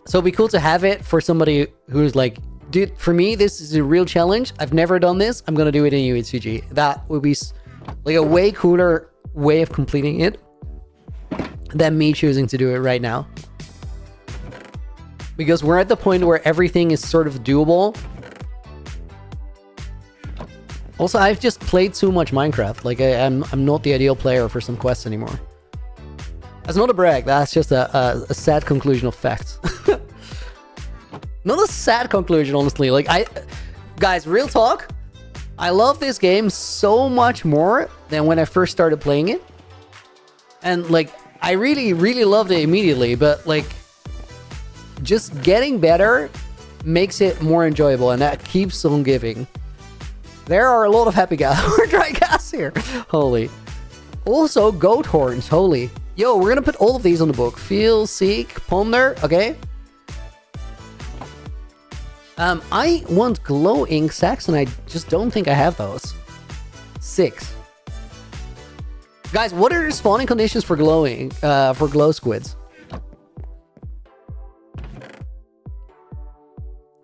So it'd be cool to have it for somebody who's like, dude, for me, this is a real challenge. I've never done this. I'm going to do it in UHCG. That would be like a way cooler way of completing it than me choosing to do it right now. Because we're at the point where everything is sort of doable. Also, I've just played too much Minecraft. Like, I'm not the ideal player for some quests anymore. That's not a brag. That's just a sad conclusion of facts. Not a sad conclusion, honestly. Like, guys, real talk, I love this game so much more than when I first started playing it. And, like, I really, really loved it immediately, but, like, just getting better makes it more enjoyable, and that keeps on giving. There are a lot of happy gas or dry gas here. Holy. Also, goat horns. Holy. Yo, we're gonna put all of these on the book. Feel, seek, ponder. Okay. I want glow ink sacks, and I just don't think I have those. 6. Guys, what are the spawning conditions for glowing, for glow squids?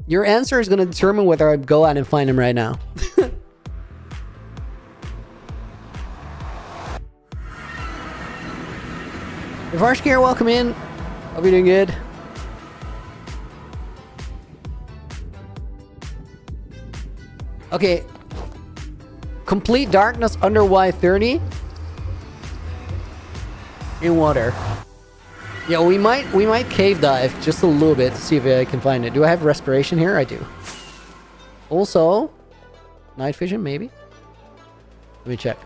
Your answer is going to determine whether I go out and find them right now. Varshkir, welcome in. Hope you're doing good. Okay. Complete darkness under Y30. In water. Yeah, we might cave dive just a little bit to see if I can find it. Do I have respiration here? I do. Also, night vision, maybe? Let me check.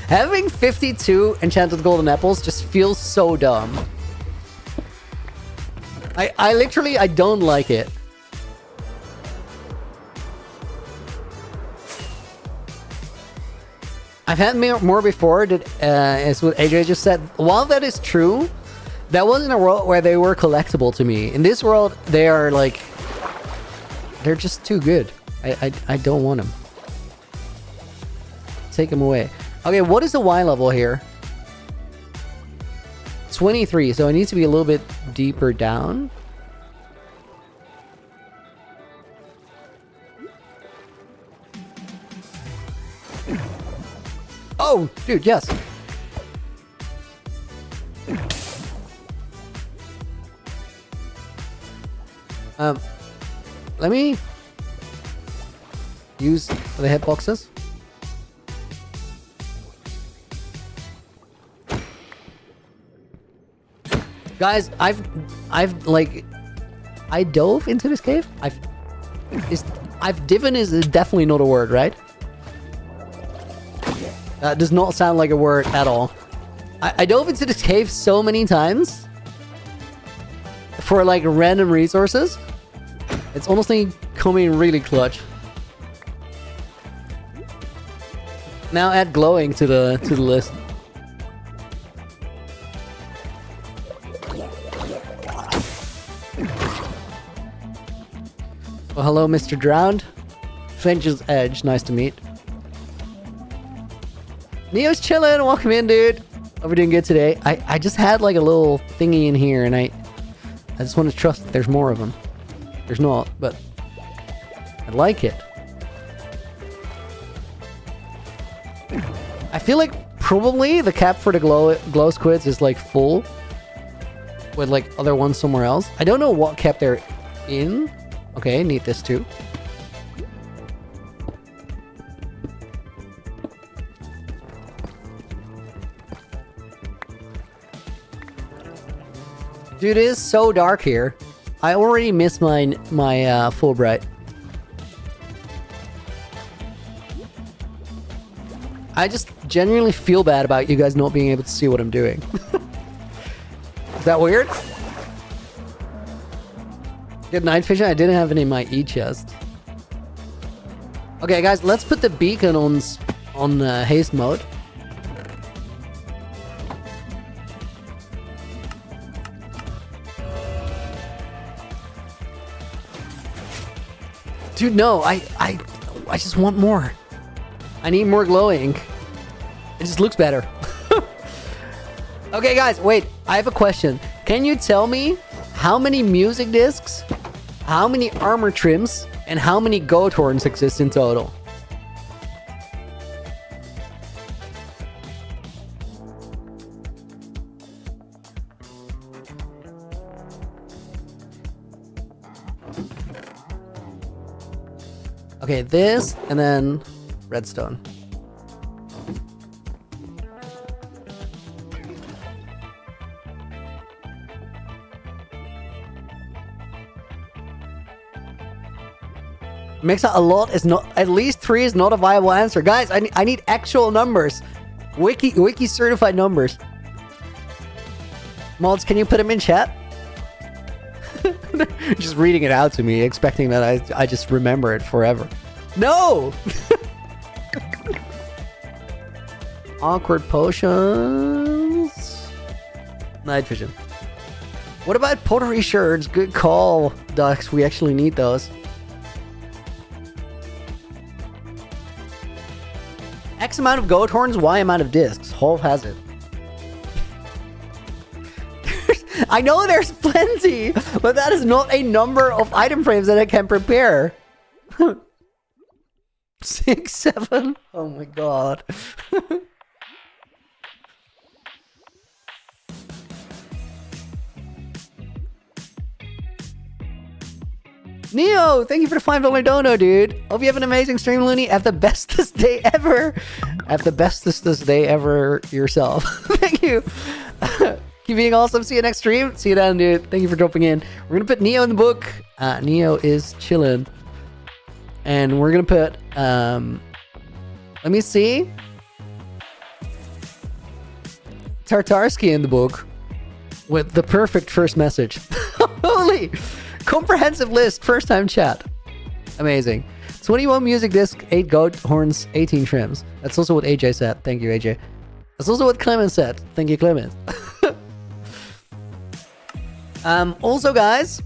Having 52 enchanted golden apples just feels so dumb. I literally, I don't like it. I've had more before, that is what AJ just said. While that is true, that was in a world where they were collectible to me. In this world, they are like... They're just too good. I don't want them. Take them away. Okay, what is the Y level here? 23, so it needs to be a little bit deeper down. Oh, dude, yes. Let me use the hitboxes. Guys, I've like, I dove into this cave. I've diven is definitely not a word, right? That does not sound like a word at all. I dove into this cave so many times for like random resources. It's honestly coming really clutch. Now add glowing to the list. Well, hello, Mr. Drowned. Finch's Edge, nice to meet. Neo's chilling, welcome in, dude. Hope we're doing good today. I just had like a little thingy in here, and I just want to trust that there's more of them. There's not, but I like it. I feel like probably the cap for the glow squids is like full with like other ones somewhere else. I don't know what cap they're in. Okay, need this too. Dude, it is so dark here. I already missed my Fulbright. I just genuinely feel bad about you guys not being able to see what I'm doing. Is that weird? Good night vision. I didn't have it in my E chest. Okay, guys, let's put the beacon on haste mode. Dude, no, I just want more. I need more glowing. It just looks better. Okay, guys, wait. I have a question. Can you tell me how many music discs, how many armor trims, and how many goat horns exist in total? Okay, this, and then redstone. Makes a lot is not, at least 3 is not a viable answer. Guys, I need actual numbers. Wiki certified numbers. Mods, can you put them in chat? Just reading it out to me, expecting that I just remember it forever. No! Awkward potions. Nitrogen. What about pottery shards? Good call, Ducks. We actually need those. X amount of goat horns, Y amount of discs. Hole has it. I know there's plenty, but that is not a number of item frames that I can prepare. 6, 7. Oh my god. Neo, thank you for the $5 dono, dude. Hope you have an amazing stream, Looney. Have the bestest day ever. Have the bestest day ever yourself. Thank you. Keep being awesome. See you next stream. See you then, dude. Thank you for dropping in. We're gonna put Neo in the book. Neo is chilling. And we're gonna put, let me see. Tartarsky in the book with the perfect first message. Holy! Comprehensive list, first time chat. Amazing. 21 music disc, 8 goat horns, 18 trims. That's also what AJ said. Thank you, AJ. That's also what Clement said. Thank you, Clement. Also, guys,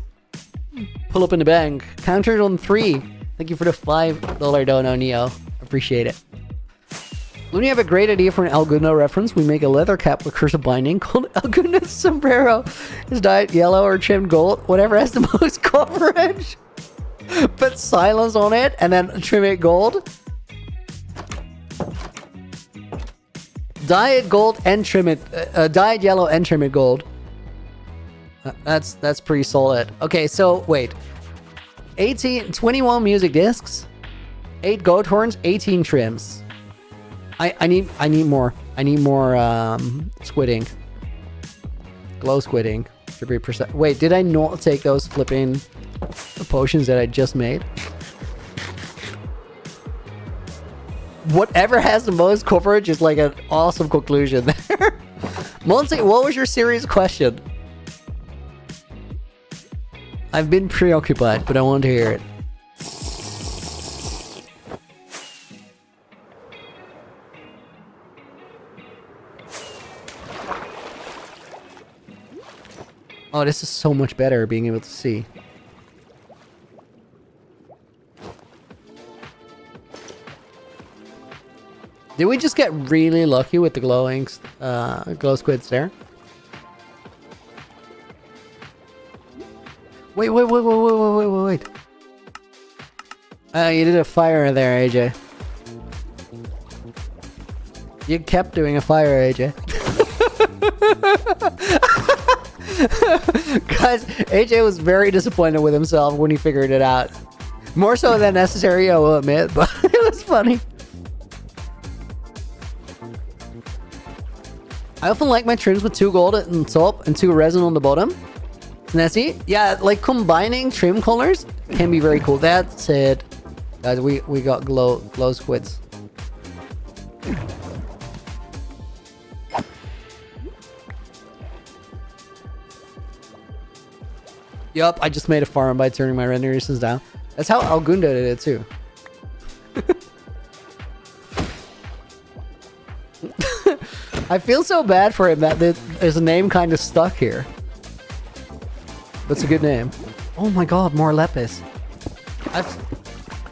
pull up in the bank. Countered on 3. Thank you for the $5 dono, Neo. Appreciate it. When you have a great idea for an Algundo reference, we make a leather cap with cursive binding called Algundo's sombrero. Is dyed yellow or trimmed gold, whatever has the most coverage. Put silence on it and then trim it gold. Dye it gold and trim it. Dye it yellow and trim it gold. That's pretty solid. Okay, so wait. 21 music discs, 8 goat horns, 18 trims. I need more. I need more squid ink. Glow squid ink. To be precise. Wait, did I not take those flipping potions that I just made? Whatever has the most coverage is like an awesome conclusion there. Monty, what was your serious question? I've been preoccupied, but I want to hear it. Oh, this is so much better being able to see. Did we just get really lucky with the glow squids there? Wait. You did a fire there, AJ. You kept doing a fire, AJ. Guys, AJ was very disappointed with himself when he figured it out. More so than necessary, I will admit, but it was funny. I often like my trims with 2 gold on top and 2 resin on the bottom. Nessie? Yeah, like combining trim colors can be very cool. That's it. Guys, we got glow squids. Yup, I just made a farm by turning my render distance down. That's how Algundo did it too. I feel so bad for him that his name kind of stuck here. That's a good name. Oh my god, more Lepis.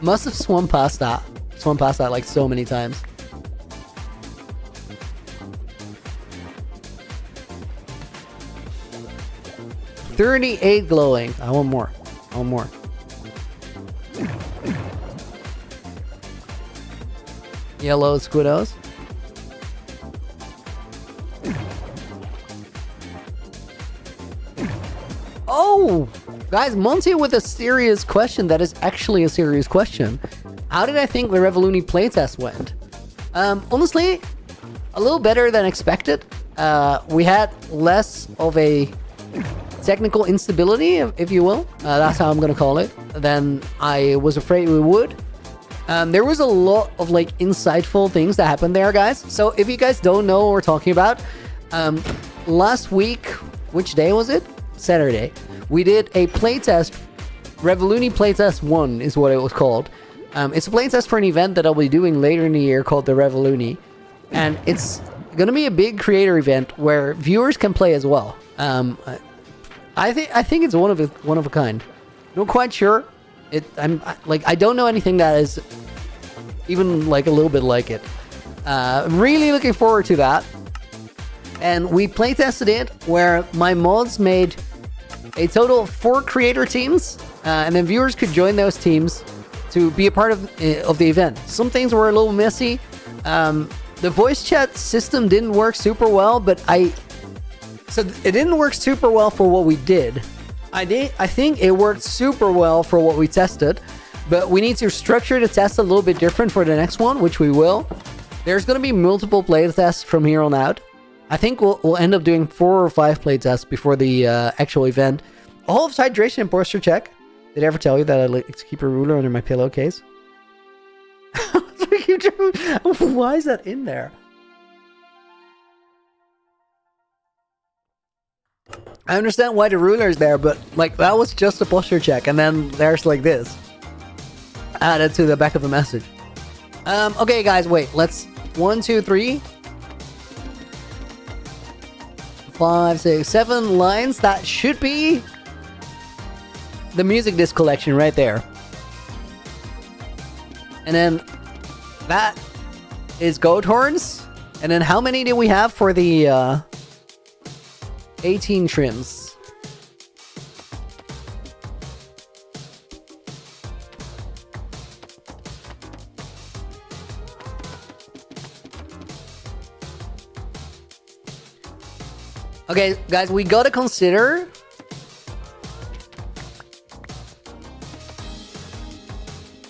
Must have swum past that. Swum past that like so many times. $38 glowing. I want more. I want more. Yellow squiddos. Oh! Guys, Monty with a serious question that is actually a serious question. How did I think the Revoluni playtest went? Honestly, a little better than expected. We had less of a technical instability, if you will. That's how I'm gonna call it. Than I was afraid we would. There was a lot of like insightful things that happened there, guys. So if you guys don't know what we're talking about, last week, which day was it? Saturday. We did a playtest. Revoluni Playtest 1 is what it was called. It's a playtest for an event that I'll be doing later in the year called the Revoluni. And it's going to be a big creator event where viewers can play as well. I think it's one of a kind. Not quite sure. I don't know anything that is even like a little bit like it. Really looking forward to that. And we playtested it where my mods made a total of 4 creator teams, and then viewers could join those teams to be a part of the event. Some things were a little messy. The voice chat system didn't work super well, but so it didn't work super well for what we did. I think it worked super well for what we tested, but we need to structure the test a little bit different for the next one, which we will. There's going to be multiple playtests from here on out. I think we'll end up doing 4 or 5 playtests before the actual event. All of hydration and posture check. Did I ever tell you that I like to keep a ruler under my pillowcase? Why is that in there? I understand why the ruler is there, but like that was just a posture check, and then there's like this added to the back of the message. Okay, guys, wait. Let's 1, 2, 3, 5, 6, 7 lines. That should be the music disc collection right there. And then that is goat horns. And then how many do we have for the 18 trims? Okay, guys, we gotta consider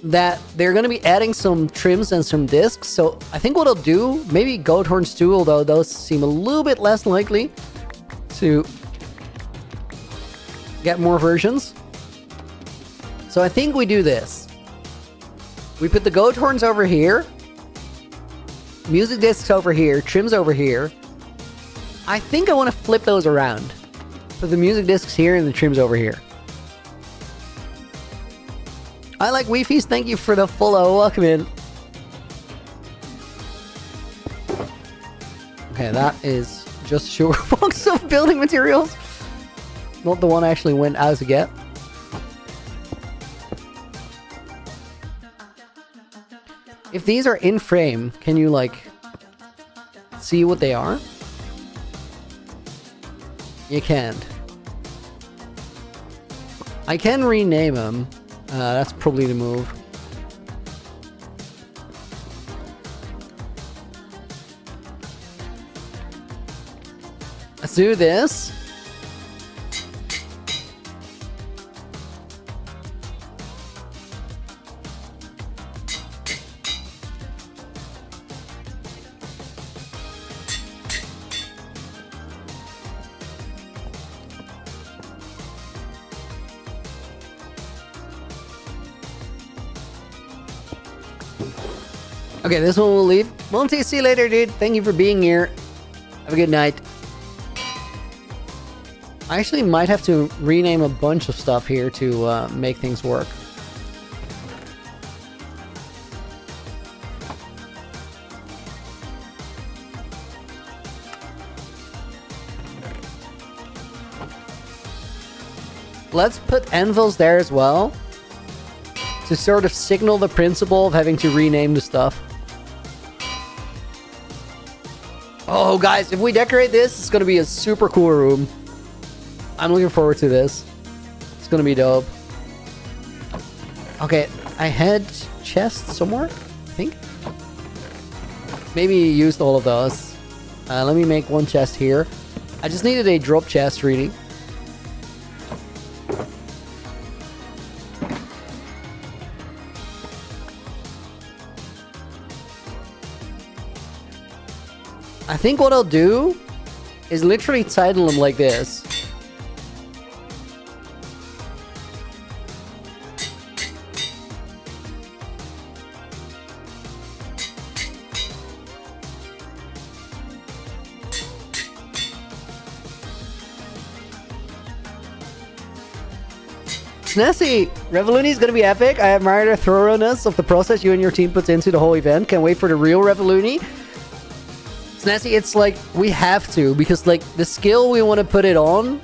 that they're going to be adding some trims and some discs. So I think what I'll do, maybe goat horns too, although those seem a little bit less likely to get more versions. So I think we do this. We put the goat horns over here, music discs over here, trims over here. I think I want to flip those around. Put the music discs here and the trims over here. I like Wi-Fi's, thank you for the follow, welcome in. Okay, that is just a sugar box of building materials. Not the one I actually went out to get. If these are in frame, can you like see what they are? You can't. I can rename them. That's probably the move. Let's do this. Okay, this one will leave. Monty, see you later, dude. Thank you for being here. Have a good night. I actually might have to rename a bunch of stuff here to make things work. Let's put anvils there as well, to sort of signal the principle of having to rename the stuff. Oh, guys, if we decorate this, it's going to be a super cool room. I'm looking forward to this. It's going to be dope. Okay, I had chests somewhere, I think. Maybe you used all of those. Let me make one chest here. I just needed a drop chest, really. I think what I'll do is literally title them like this. Snessi, Revoluni is going to be epic. I admire the thoroughness of the process you and your team puts into the whole event. Can't wait for the real Revoluni. Snessi, it's like, we have to, because like the skill we want to put it on,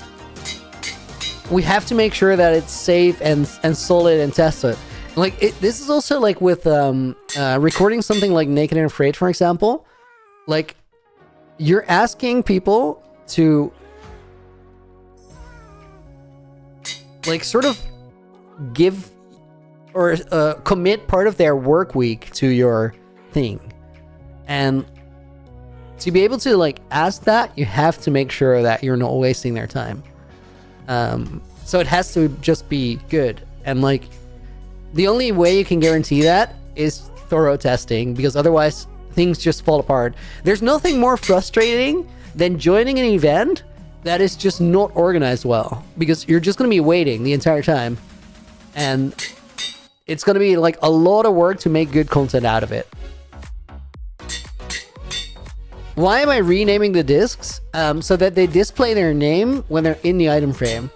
we have to make sure that it's safe and solid and tested. Like, this is also like with recording something like Naked and Afraid, for example. Like, you're asking people to like sort of give or commit part of their work week to your thing. And to be able to like ask that, you have to make sure that you're not wasting their time. So it has to just be good. And like the only way you can guarantee that is thorough testing, because otherwise things just fall apart. There's nothing more frustrating than joining an event that is just not organized well, because you're just going to be waiting the entire time. And it's going to be like a lot of work to make good content out of it. Why am I renaming the discs? So that they display their name when they're in the item frame.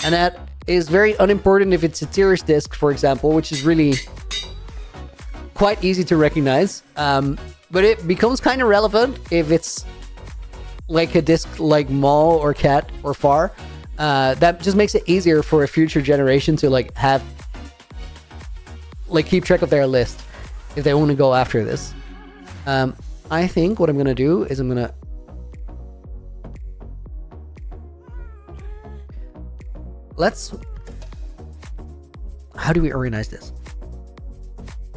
And that is very unimportant if it's a Tiers disc, for example, which is really quite easy to recognize. But it becomes kind of relevant if it's like a disc like Maul or Cat or Far. That just makes it easier for a future generation to like have, like, keep track of their list if they want to go after this. I think what I'm gonna do is I'm gonna how do we organize this?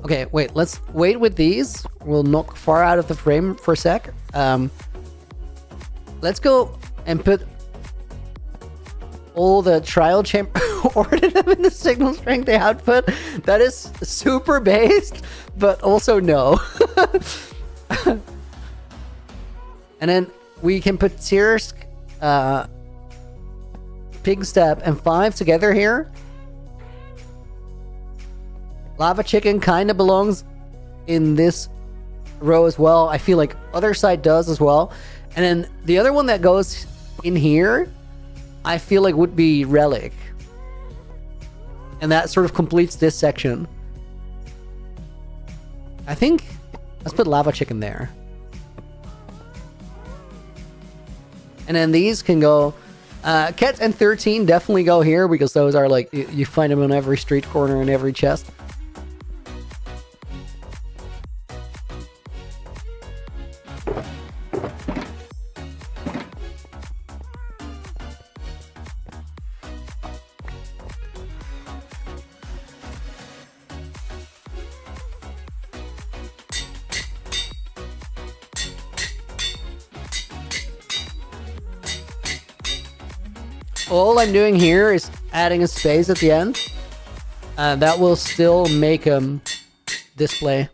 Okay, wait, let's wait with these. We'll knock Far out of the frame for a sec. Let's go and put all the trial chamber order them in the signal strength they output. That is super based, but also no. And then we can put Tirsk, Pigstep, and 5 together here. Lava Chicken kind of belongs in this row as well. I feel like other side does as well. And then the other one that goes in here, I feel like would be Relic. And that sort of completes this section. I think, let's put Lava Chicken there. And then these can go, Ket and 13 definitely go here, because those are like, you find them on every street corner and every chest. All I'm doing here is adding a space at the end. That will still make them display.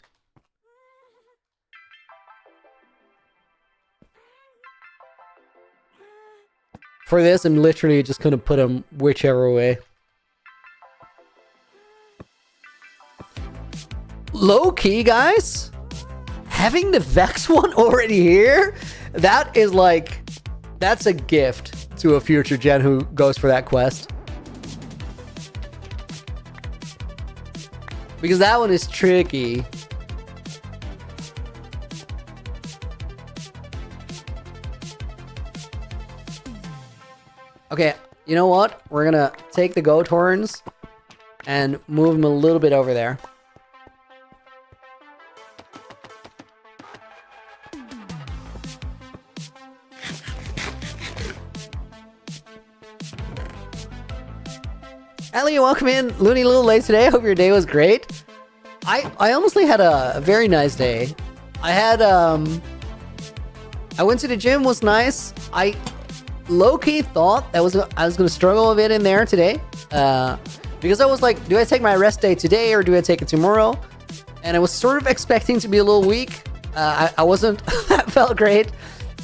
For this, I'm literally just going to put them whichever way. Low key, guys. Having the Vex one already here, that is like, that's a gift to a future gen who goes for that quest. Because that one is tricky. Okay, you know what? We're gonna take the goat horns and move them a little bit over there. Ellie, welcome in. Looney, a little late today. Hope your day was great. I honestly had a very nice day. I had I went to the gym, was nice. I low-key thought that I was gonna struggle a bit in there today. Because I was like, do I take my rest day today or do I take it tomorrow? And I was sort of expecting to be a little weak. I wasn't. That felt great.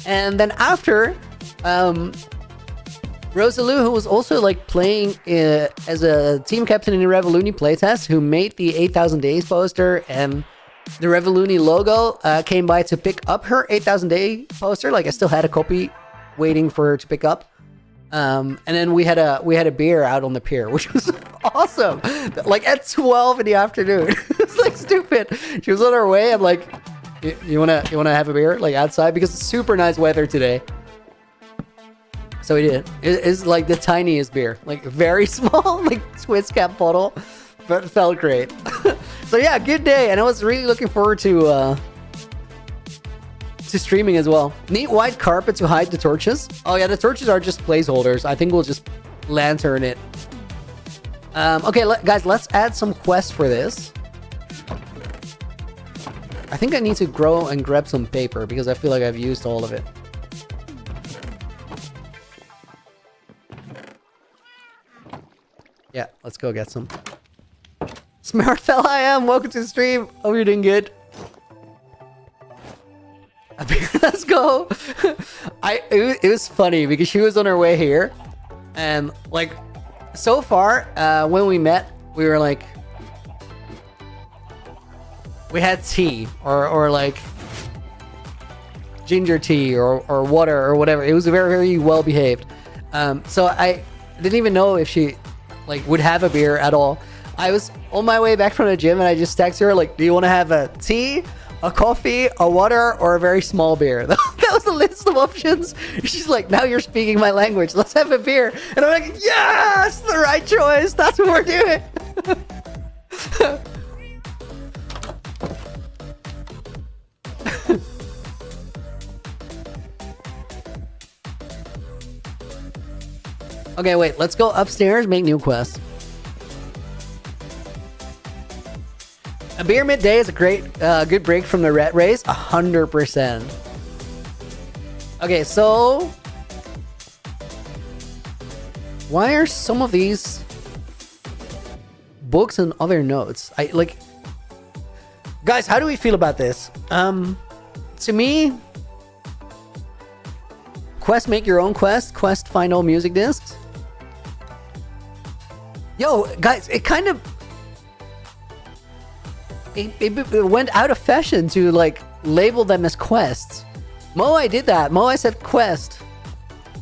And then after, Rosalou, who was also like playing as a team captain in the Revoluni playtest, who made the 8,000 days poster and the Revoluni logo, came by to pick up her 8,000 day poster. Like, I still had a copy waiting for her to pick up. And then we had a beer out on the pier, which was awesome. Like at 12 in the afternoon. It's like stupid. She was on her way. I'm like, you wanna have a beer like outside because it's super nice weather today. So we did. It's like the tiniest beer, like very small, like Swiss cap bottle, but it felt great. So yeah, good day, and I was really looking forward to streaming as well. Neat white carpet to hide the torches. Oh yeah, the torches are just placeholders. I think we'll just lantern it. Okay, guys, let's add some quests for this. I think I need to grow and grab some paper because I feel like I've used all of it. Yeah, let's go get some. Smart fella I am. Welcome to the stream. Hope you're doing good. Let's go. It was funny because she was on her way here, and like so far when we met, we were like, we had tea or like ginger tea or water or whatever. It was very, very well behaved. So I didn't even know if she like would have a beer at all. I was on my way back from the gym and I just texted her like, do you want to have a tea, a coffee, a water, or a very small beer? That was the list of options. She's like, now you're speaking my language. Let's have a beer. And I'm like, yes, the right choice. That's what we're doing. Okay, wait. Let's go upstairs, make new quests. A beer midday is a great, good break from the rat race. 100%. Okay, so why are some of these books and other notes? Guys, how do we feel about this? To me, quest make your own quest. Quest find all music discs. Yo, guys, it kind of it went out of fashion to like label them as quests. Moai did that. Moai said quest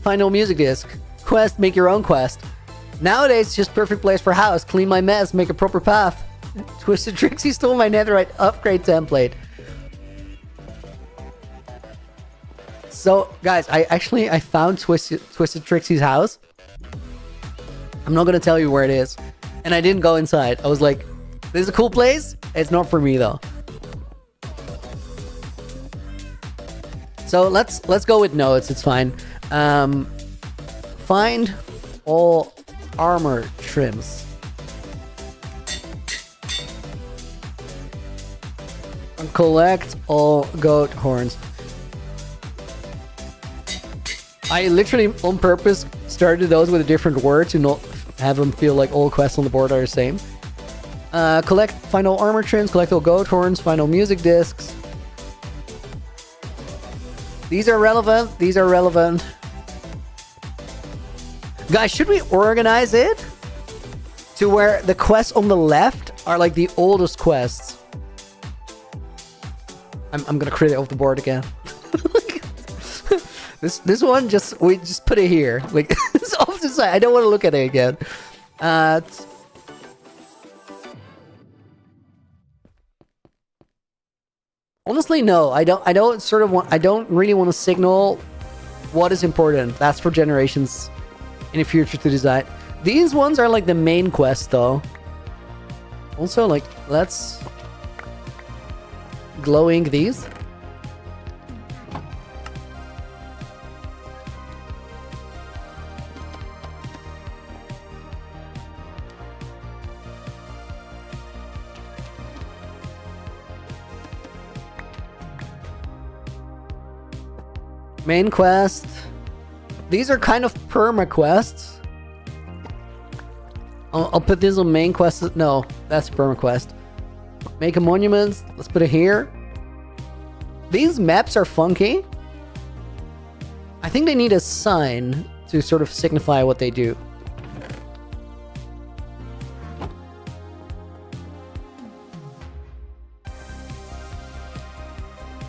find all music disc. Quest make your own quest. Nowadays, it's just perfect place for house. Clean my mess. Make a proper path. Twisted Trixie stole my netherite upgrade template. So, guys, I found Twisted Trixie's house. I'm not gonna tell you where it is, and I didn't go inside. I was like, "This is a cool place. It's not for me though." So let's go with notes. It's fine. Find all armor trims. And collect all goat horns. I literally on purpose started those with a different word to not have them feel like all quests on the board are the same. Collect, find all armor trims, collect all goat horns, find all music discs. These are relevant. These are relevant. Guys, should we organize it to where the quests on the left are like the oldest quests? I'm gonna crit it off the board again. This one we just put it here, like it's off the side. I don't want to look at it again. Honestly, no. I don't really want to signal what is important. That's for generations in the future to decide. These ones are like the main quest, though. Also, like let's glowing these. Main quest. These are kind of perma quests. I'll put this on main quest. No, that's perma quest. Make a monument. Let's put it here. These maps are funky. I think they need a sign to sort of signify what they do.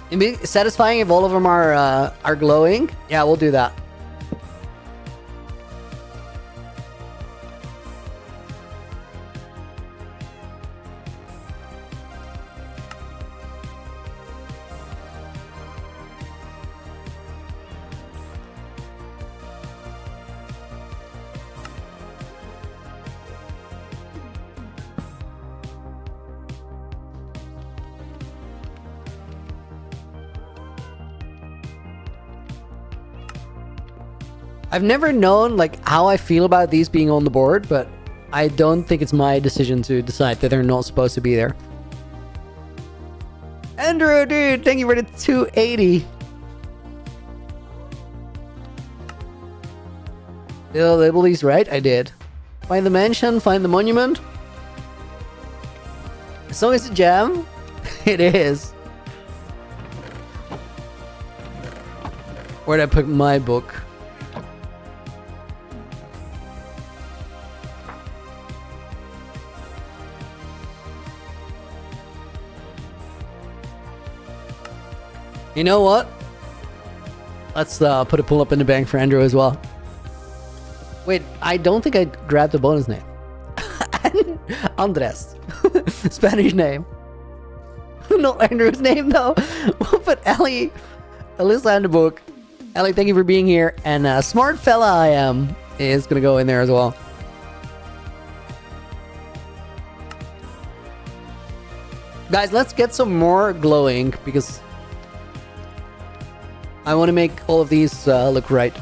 It'd be satisfying if all of them are glowing. Yeah, we'll do that. I've never known like how I feel about these being on the board, but I don't think it's my decision to decide that they're not supposed to be there. Andrew, dude, thank you for the 280. Did I label these right? I did. Find the mansion, find the monument. As long as it's a jam, it is. Where'd I put my book? You know what? Let's put a pull up in the bank for Andrew as well. Wait, I don't think I grabbed the bonus name. Andres. Spanish name. Not Andrew's name though. We'll put Ellie, Alyssa in the book. Ellie, thank you for being here. And smart fella I am is gonna go in there as well. Guys, let's get some more glowing because I want to make all of these look right.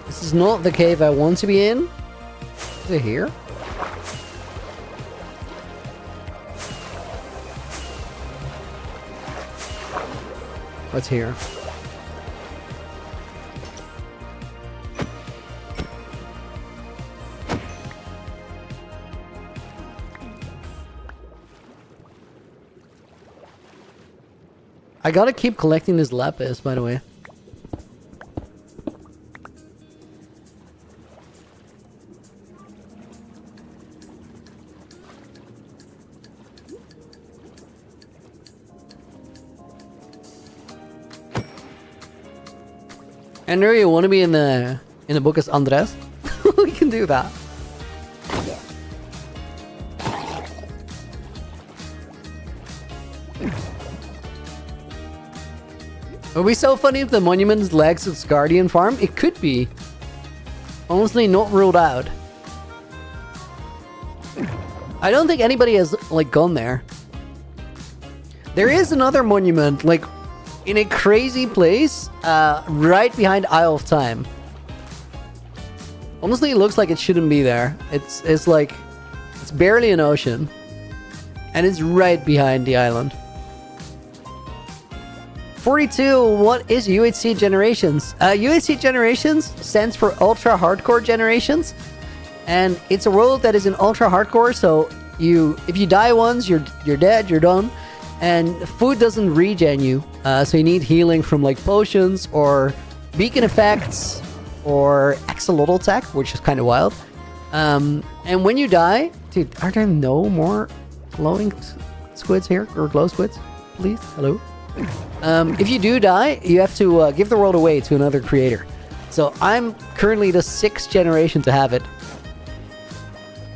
This is not the cave I want to be in. Is it here? What's here? I gotta keep collecting this lapis, by the way. Andrew, you want to be in the book as Andres? We can do that. It would be so funny if the monument's legs its guardian farm. It could be. Honestly, not ruled out. I don't think anybody has like gone there. There is another monument, like in a crazy place, right behind Isle of Time. Honestly, it looks like it shouldn't be there. It's like it's barely an ocean, and it's right behind the island. 42. What is UHC Generations? UHC Generations stands for Ultra Hardcore Generations, and it's a world that is in ultra hardcore. So if you die once, you're dead. You're done. And food doesn't regen you, so you need healing from like potions or beacon effects or axolotl attack, which is kind of wild. And when you die, dude, are there no more glowing squids here or glow squids? Please, hello. If you do die, you have to give the world away to another creator. So I'm currently the 6th generation to have it.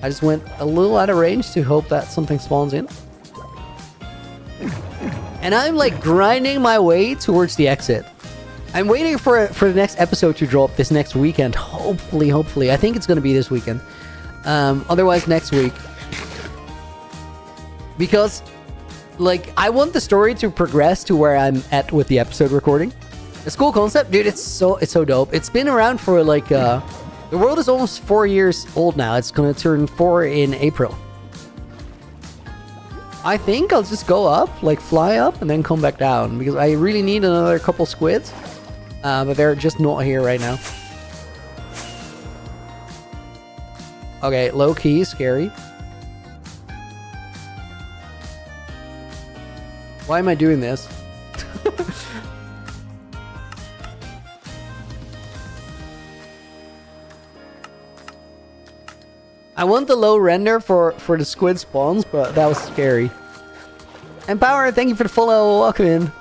I just went a little out of range to hope that something spawns in. And I'm like grinding my way towards the exit. I'm waiting for the next episode to drop this next weekend. Hopefully. I think it's going to be this weekend. Otherwise next week. Because like I want the story to progress to where I'm at with the episode recording. It's a cool concept, dude. It's so dope. It's been around for like the world is almost 4 years old now. It's going to turn 4 in April. I think I'll just go up, like fly up, and then come back down because I really need another couple squids, but they're just not here right now. Okay, low key, scary. Why am I doing this? I want the low render for the squid spawns, but that was scary. Empower, thank you for the follow. Welcome in.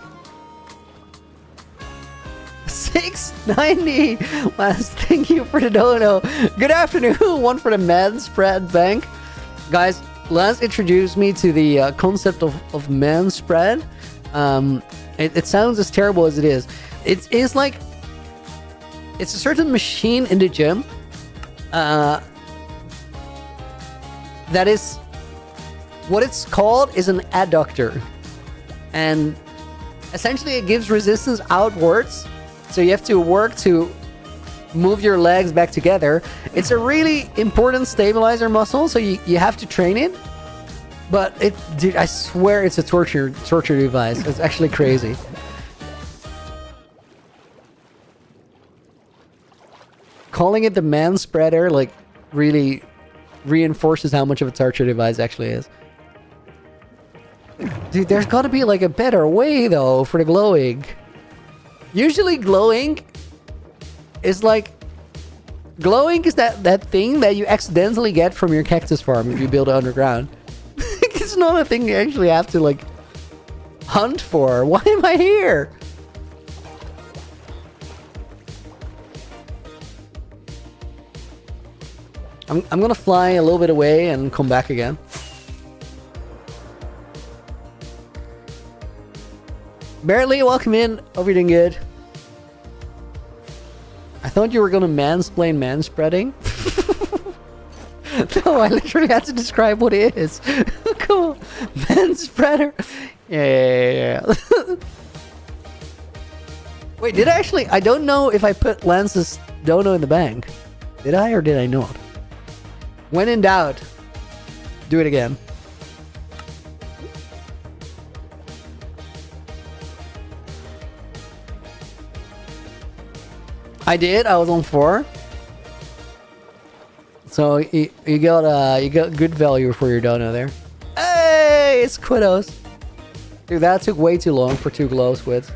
690. Last, thank you for the dono. Good afternoon. One for the man spread bank. Guys, Lance introduced me to the concept of man spread. It sounds as terrible as it is. it's like it's a certain machine in the gym that is what it's called is an adductor, and essentially it gives resistance outwards, so you have to work to move your legs back together. It's a really important stabilizer muscle, so you have to train it. But dude, I swear it's a torture device. It's actually crazy. Calling it the man spreader like really reinforces how much of a torture device it actually is. Dude, there's got to be like a better way though for the glowing. Usually glowing is like that thing that you accidentally get from your cactus farm if you build it underground. It's not a thing you actually have to like hunt for. Why am I here? I'm gonna fly a little bit away and come back again. Barely, welcome in. Hope you're doing good. I thought you were gonna mansplain manspreading. No, I literally had to describe what it is. Cool. Manspreader. Yeah. Wait, did I actually? I don't know if I put Lance's dono in the bank. Did I or did I not? When in doubt, do it again. I did. I was on 4. So you got good value for your dono there. Hey, it's Quidos. Dude, that took way too long for 2 glow squids.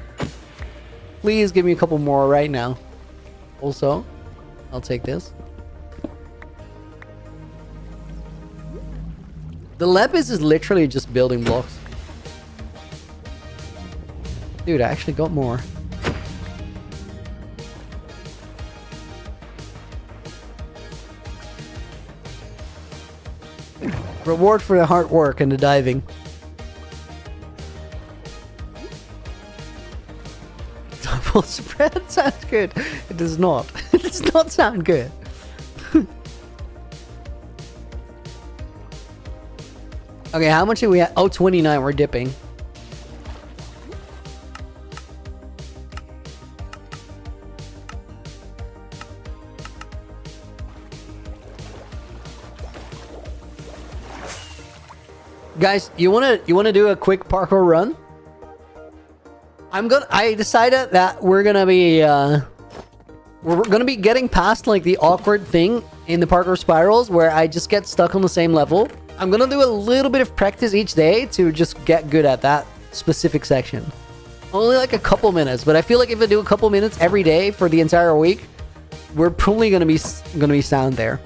Please give me a couple more right now. Also, I'll take this. The Lepis is literally just building blocks. Dude, I actually got more. Reward for the hard work and the diving. Double spread sounds good. It does not. It does not sound good. Okay, how much do we have? Oh, 29. We're dipping. Guys, you wanna do a quick parkour run? I decided that we're gonna be getting past like the awkward thing in the parkour spirals where I just get stuck on the same level. I'm gonna do a little bit of practice each day to just get good at that specific section. Only like a couple minutes, but I feel like if I do a couple minutes every day for the entire week, we're probably gonna be sound there.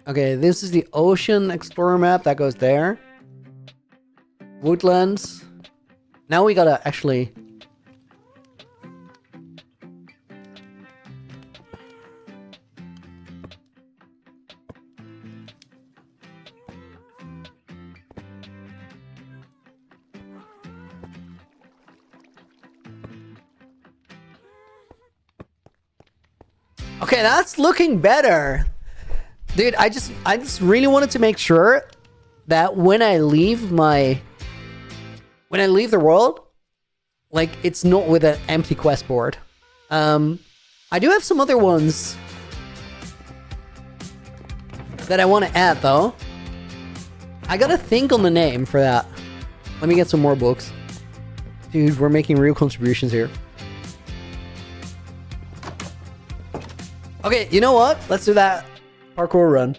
Okay, this is the Ocean Explorer map that goes there. Woodlands. Now we gotta actually... Okay, that's looking better. Dude, I just really wanted to make sure that when I leave the world, like it's not with an empty quest board. I do have some other ones that I want to add though. I gotta think on the name for that. Let me get some more books. Dude, we're making real contributions here. Okay, you know what? Let's do that parkour run.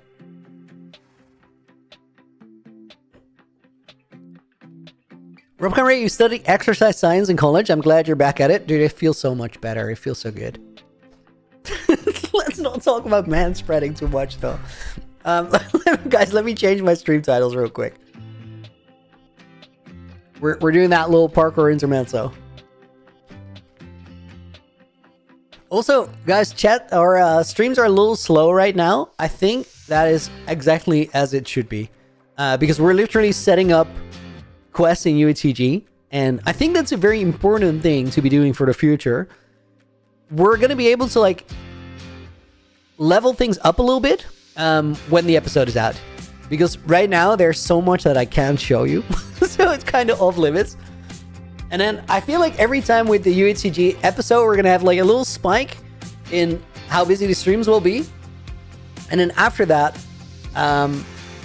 Rob Conrad, you studied exercise science in college. I'm glad you're back at it. Dude, it feels so much better. It feels so good. Let's not talk about man spreading too much though. Guys, let me change my stream titles real quick. We're doing that little parkour intermezzo. Also, guys, chat, our streams are a little slow right now. I think that is exactly as it should be. Because we're literally setting up quests in UHCG. And I think that's a very important thing to be doing for the future. We're going to be able to, like, level things up a little bit when the episode is out. Because right now, there's so much that I can't show you. So it's kind of off limits. And then I feel like every time with the UHCG episode, we're going to have like a little spike in how busy the streams will be. And then after that,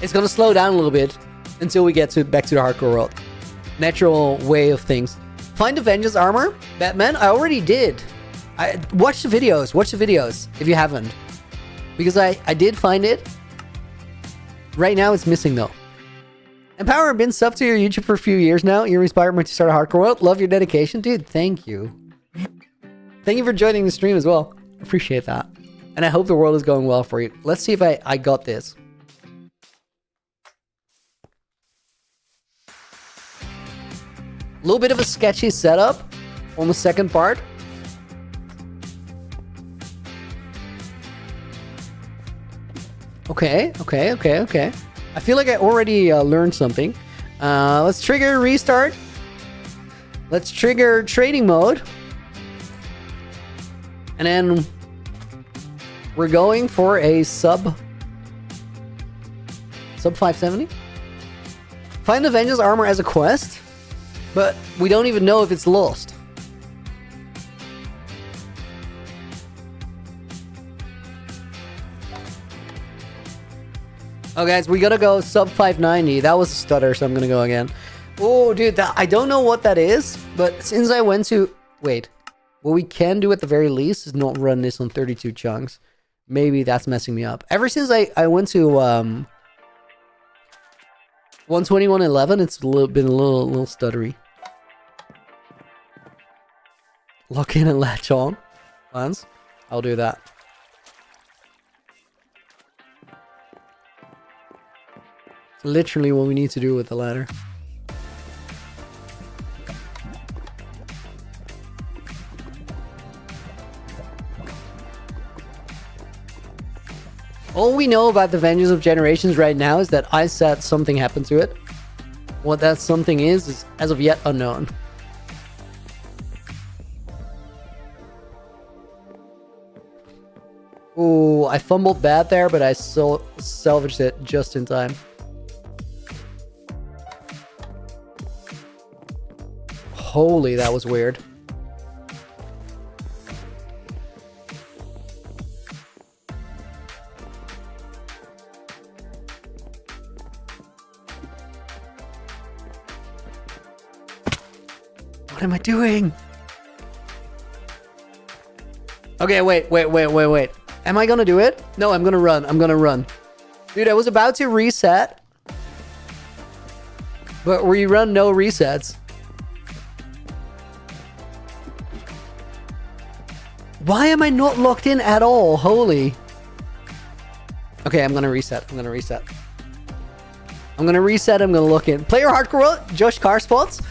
it's going to slow down a little bit until we get back to the hardcore world. Natural way of things. Find the Vengeance armor. Batman, I already did. Watch the videos if you haven't. Because I did find it. Right now it's missing though. Empower, I've been sub to your YouTube for a few years now. You're inspired me to start a hardcore world. Love your dedication. Dude, thank you. Thank you for joining the stream as well. Appreciate that. And I hope the world is going well for you. Let's see if I got this. A little bit of a sketchy setup on the second part. Okay. I feel like I already learned something. Let's trigger restart. Let's trigger trading mode. And then we're going for a sub 570. Find the Vengeance armor as a quest, but we don't even know if it's lost. Oh, guys, we gotta go sub 590. That was a stutter, so I'm gonna go again. Oh, dude, I don't know what that is, but since I went to... Wait. What we can do at the very least is not run this on 32 chunks. Maybe that's messing me up. Ever since I went to 121.11, it's been a little stuttery. Lock in and latch on. Lance, I'll do that. Literally what we need to do with the ladder. All we know about the Vengeance of Generations right now is that I said something happened to it. What that something is as of yet unknown. Ooh, I fumbled bad there, but I still salvaged it just in time. Holy, that was weird. What am I doing? Okay, wait. Am I gonna do it? No, I'm gonna run. Dude, I was about to reset. But we run no resets. Why am I not locked in at all? Holy. Okay, I'm gonna reset. I'm gonna look in. Player hardcore world, Josh Car Spots.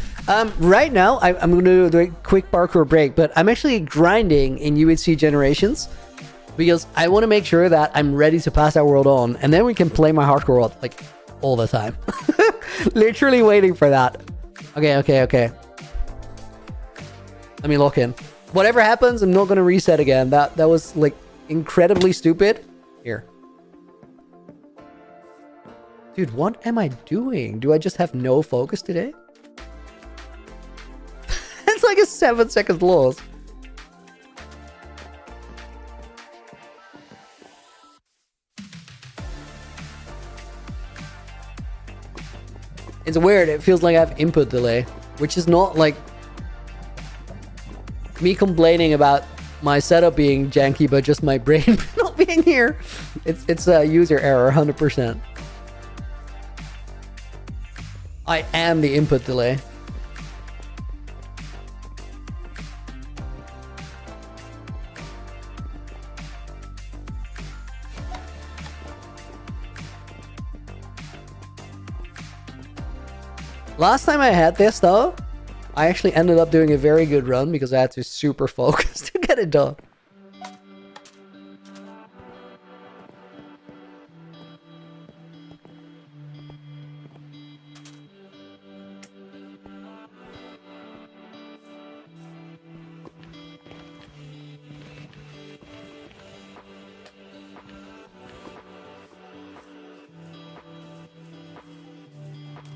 Right now, I'm gonna do a quick parkour break, but I'm actually grinding in UHC Generations because I want to make sure that I'm ready to pass that world on, and then we can play my hardcore world like all the time. Literally waiting for that. Okay. Let me lock in. Whatever happens, I'm not gonna reset again. That was like incredibly stupid. Here. Dude, what am I doing? Do I just have no focus today? It's like a 7-second loss. It's weird. It feels like I have input delay, which is not like me complaining about my setup being janky, but just my brain not being here. It's a user error, 100%. I am the input delay. Last time I had this though, I actually ended up doing a very good run because I had to super focus to get it done.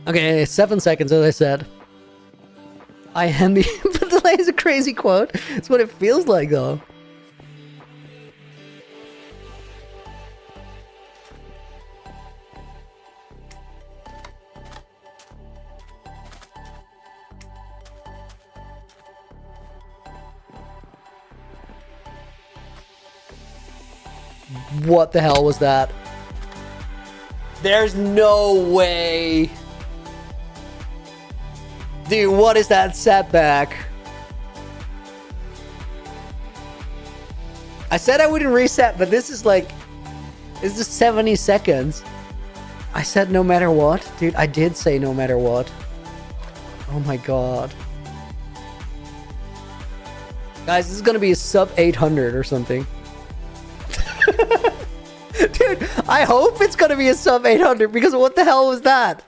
Okay, 7 seconds, as I said. I am the input delay is a crazy quote. It's what it feels like, though. What the hell was that? There's no way. Dude, what is that setback? I said I wouldn't reset, but this is like... This is 70 seconds. I said no matter what? Dude, I did say no matter what. Oh my god. Guys, this is gonna be a sub 800 or something. Dude, I hope it's gonna be a sub 800 because what the hell was that?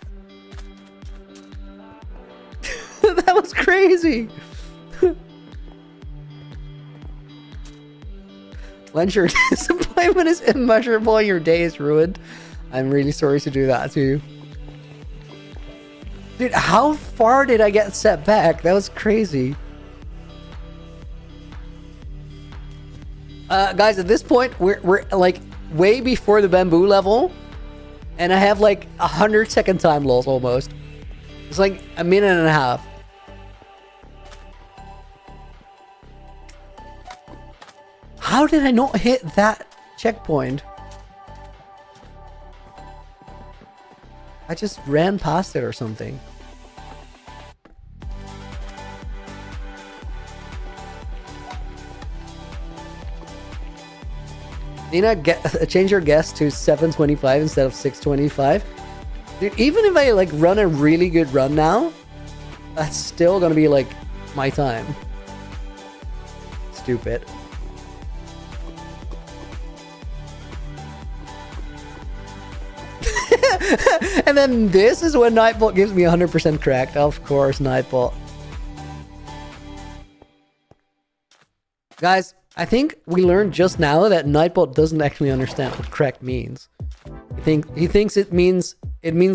That was crazy. Once your disappointment is immeasurable, your day is ruined. I'm really sorry to do that to you. Dude, how far did I get set back? That was crazy. Guys, at this point, we're like way before the bamboo level. And I have like 100-second time loss almost. It's like a minute and a half. How did I not hit that checkpoint? I just ran past it or something. Nina, change your guess to 725 instead of 625. Dude, even if I like run a really good run now, that's still gonna be like my time. Stupid. And then this is when Nightbot gives me 100% correct. Of course, Nightbot. Guys, I think we learned just now that Nightbot doesn't actually understand what correct means. He thinks it means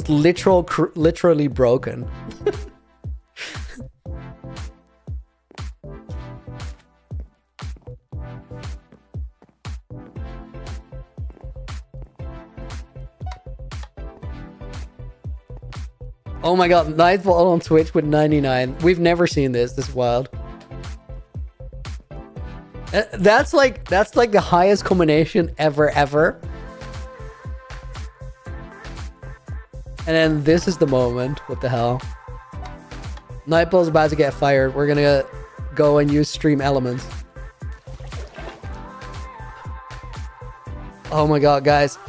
literally broken. Oh my god, Nightbot on Twitch with 99. We've never seen this. This is wild. That's like the highest combination ever. And then this is the moment. What the hell? Nightbot's about to get fired. We're gonna go and use stream elements. Oh my god, guys.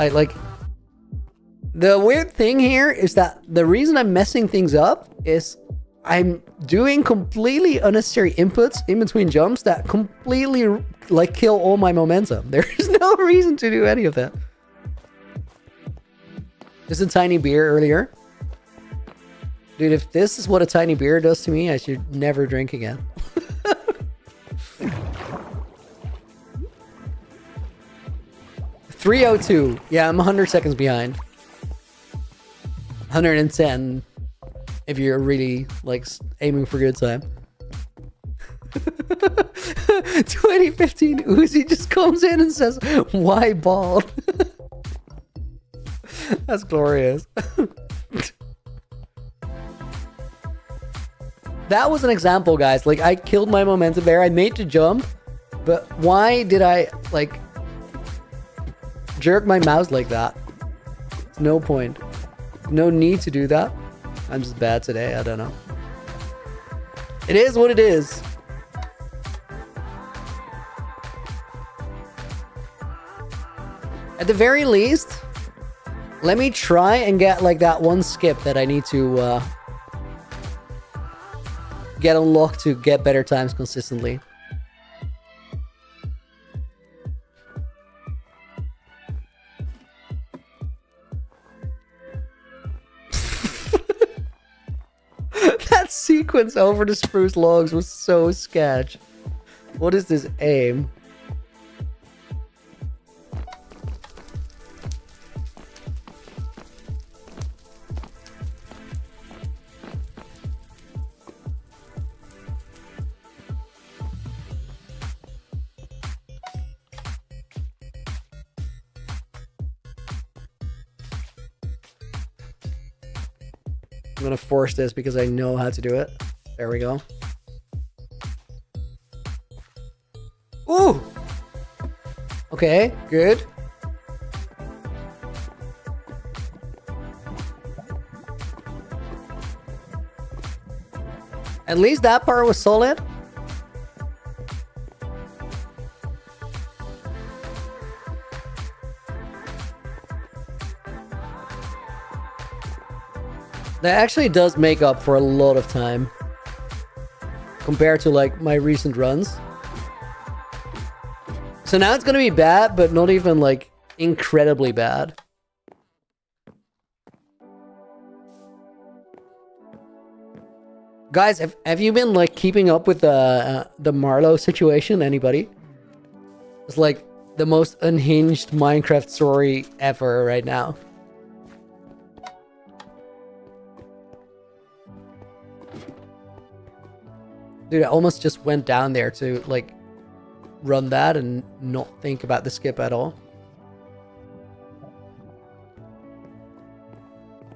The weird thing here is that the reason I'm messing things up is I'm doing completely unnecessary inputs in between jumps that completely like kill all my momentum. There's no reason to do any of that. Just a tiny beer earlier. Dude, if this is what a tiny beer does to me, I should never drink again. $3:02. Yeah, I'm 100 seconds behind. 110 if you're really like aiming for good time. 2015 Uzi just comes in and says, "Why bald?" That's glorious. That was an example, guys. Like, I killed my momentum there. I made the jump, but why did I like jerk my mouse like that? There's no point. No need to do that. I'm just bad today. I don't know. It is what it is. At the very least, let me try and get like that one skip that I need to get unlocked to get better times consistently. That sequence over the spruce logs was so sketch. What is this aim? I'm gonna force this because I know how to do it. There we go. Ooh! Okay, good. At least that part was solid. That actually does make up for a lot of time compared to like my recent runs. So now it's gonna be bad, but not even like incredibly bad. Guys, have you been like keeping up with the Marlowe situation? Anybody? It's like the most unhinged Minecraft story ever right now. Dude, I almost just went down there to like run that and not think about the skip at all.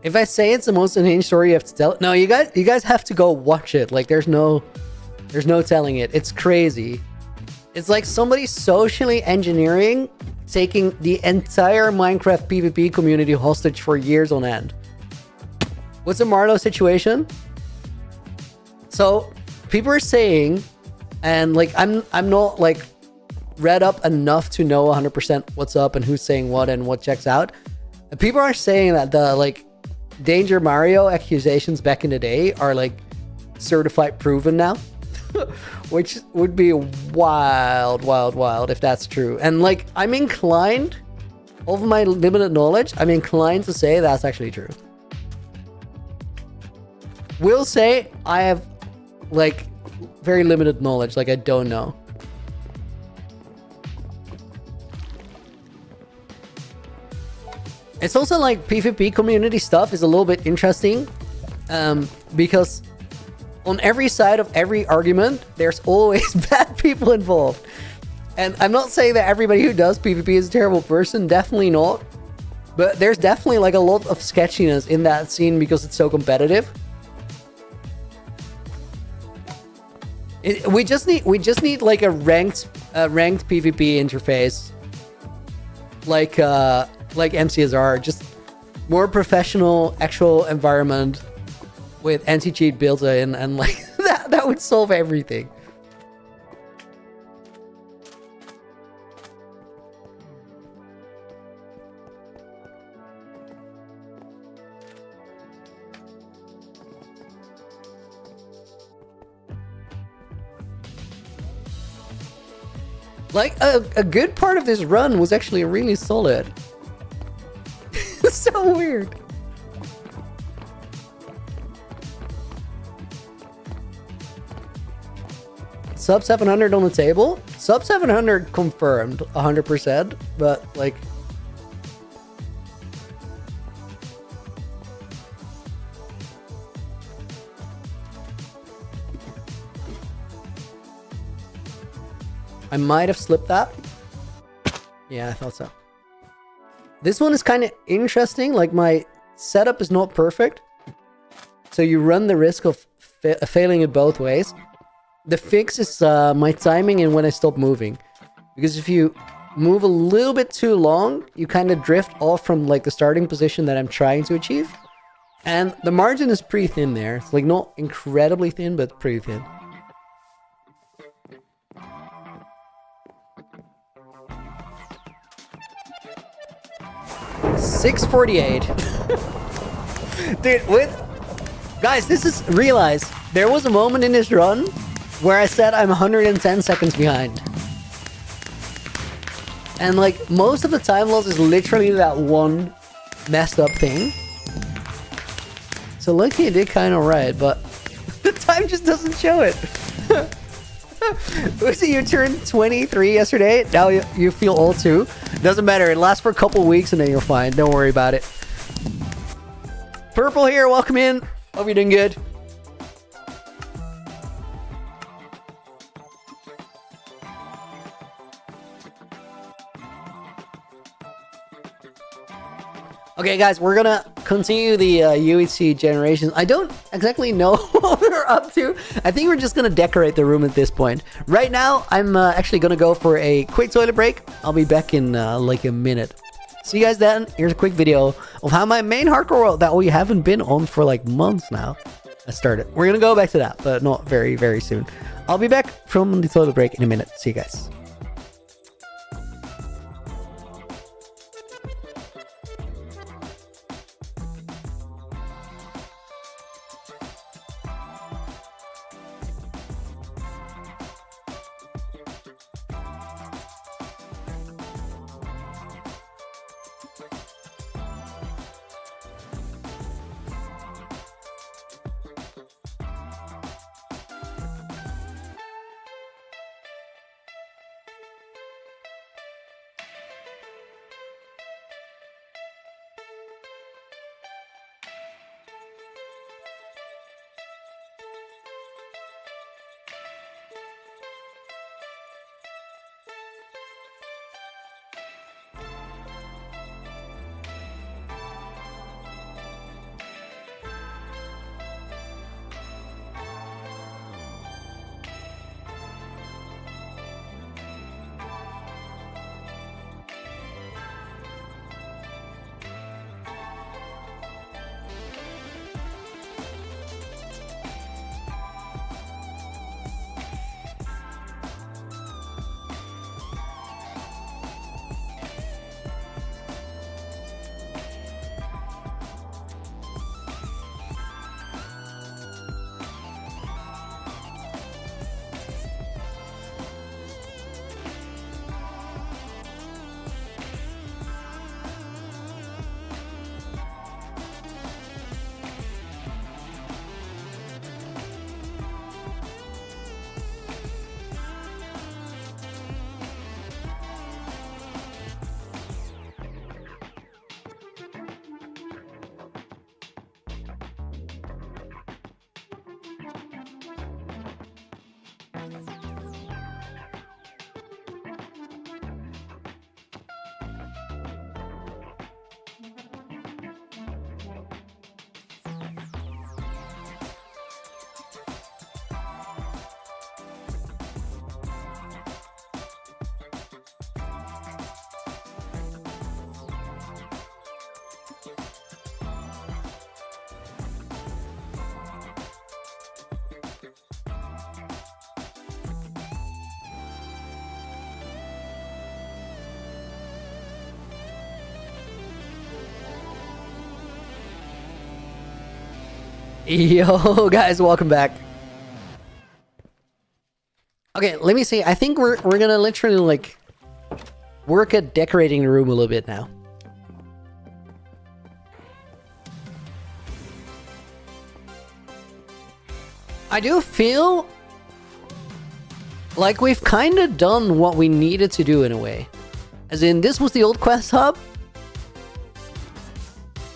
If I say it's the most unhinged story, you have to tell it. No, you guys have to go watch it. Like there's no telling it. It's crazy. It's like somebody socially engineering taking the entire Minecraft PvP community hostage for years on end. What's the Marlowe situation? So people are saying, and like I'm not like read up enough to know 100% what's up and who's saying what and what checks out. And people are saying that the like Danger Mario accusations back in the day are like certified proven now, which would be wild if that's true. And like I'm inclined, over my limited knowledge, I'm inclined to say that's actually true. Will say I have like very limited knowledge, like I don't know. It's also like PvP community stuff is a little bit interesting because on every side of every argument there's always bad people involved. And I'm not saying that everybody who does PvP is a terrible person, definitely not, but there's definitely like a lot of sketchiness in that scene because it's so competitive. We just need like a ranked PvP interface, like MCSR, just more professional actual environment with anti-cheat built in, and like that would solve everything. Like, a good part of this run was actually really solid. So weird. Sub 700 on the table? Sub 700 confirmed 100%, but like... I might have slipped that. Yeah, I thought so. This one is kind of interesting. Like, my setup is not perfect, so you run the risk of failing it both ways. The fix is my timing and when I stop moving. Because if you move a little bit too long, you kind of drift off from like the starting position that I'm trying to achieve. And the margin is pretty thin there. It's like not incredibly thin, but pretty thin. $648. Dude, guys, this is realize There was a moment in this run where I said I'm 110 seconds behind. And like most of the time loss is literally that one messed up thing. So lucky I did kind of right, but the time just doesn't show it. Uzi, you turned 23 yesterday. Now you feel old too. Doesn't matter. It lasts for a couple weeks and then you're fine. Don't worry about it. Purple here. Welcome in. Hope you're doing good. Okay, guys, we're gonna continue the UHC Generations. I don't exactly know what we're up to. I think we're just gonna decorate the room at this point. Right now, I'm actually gonna go for a quick toilet break. I'll be back in like a minute. See you guys then. Here's a quick video of how my main hardcore world that we haven't been on for like months now has started. We're gonna go back to that, but not very, very soon. I'll be back from the toilet break in a minute. See you guys. Yo, guys, welcome back. Okay, let me see. I think we're gonna literally like work at decorating the room a little bit now. I do feel like we've kind of done what we needed to do in a way. As in, this was the old quest hub.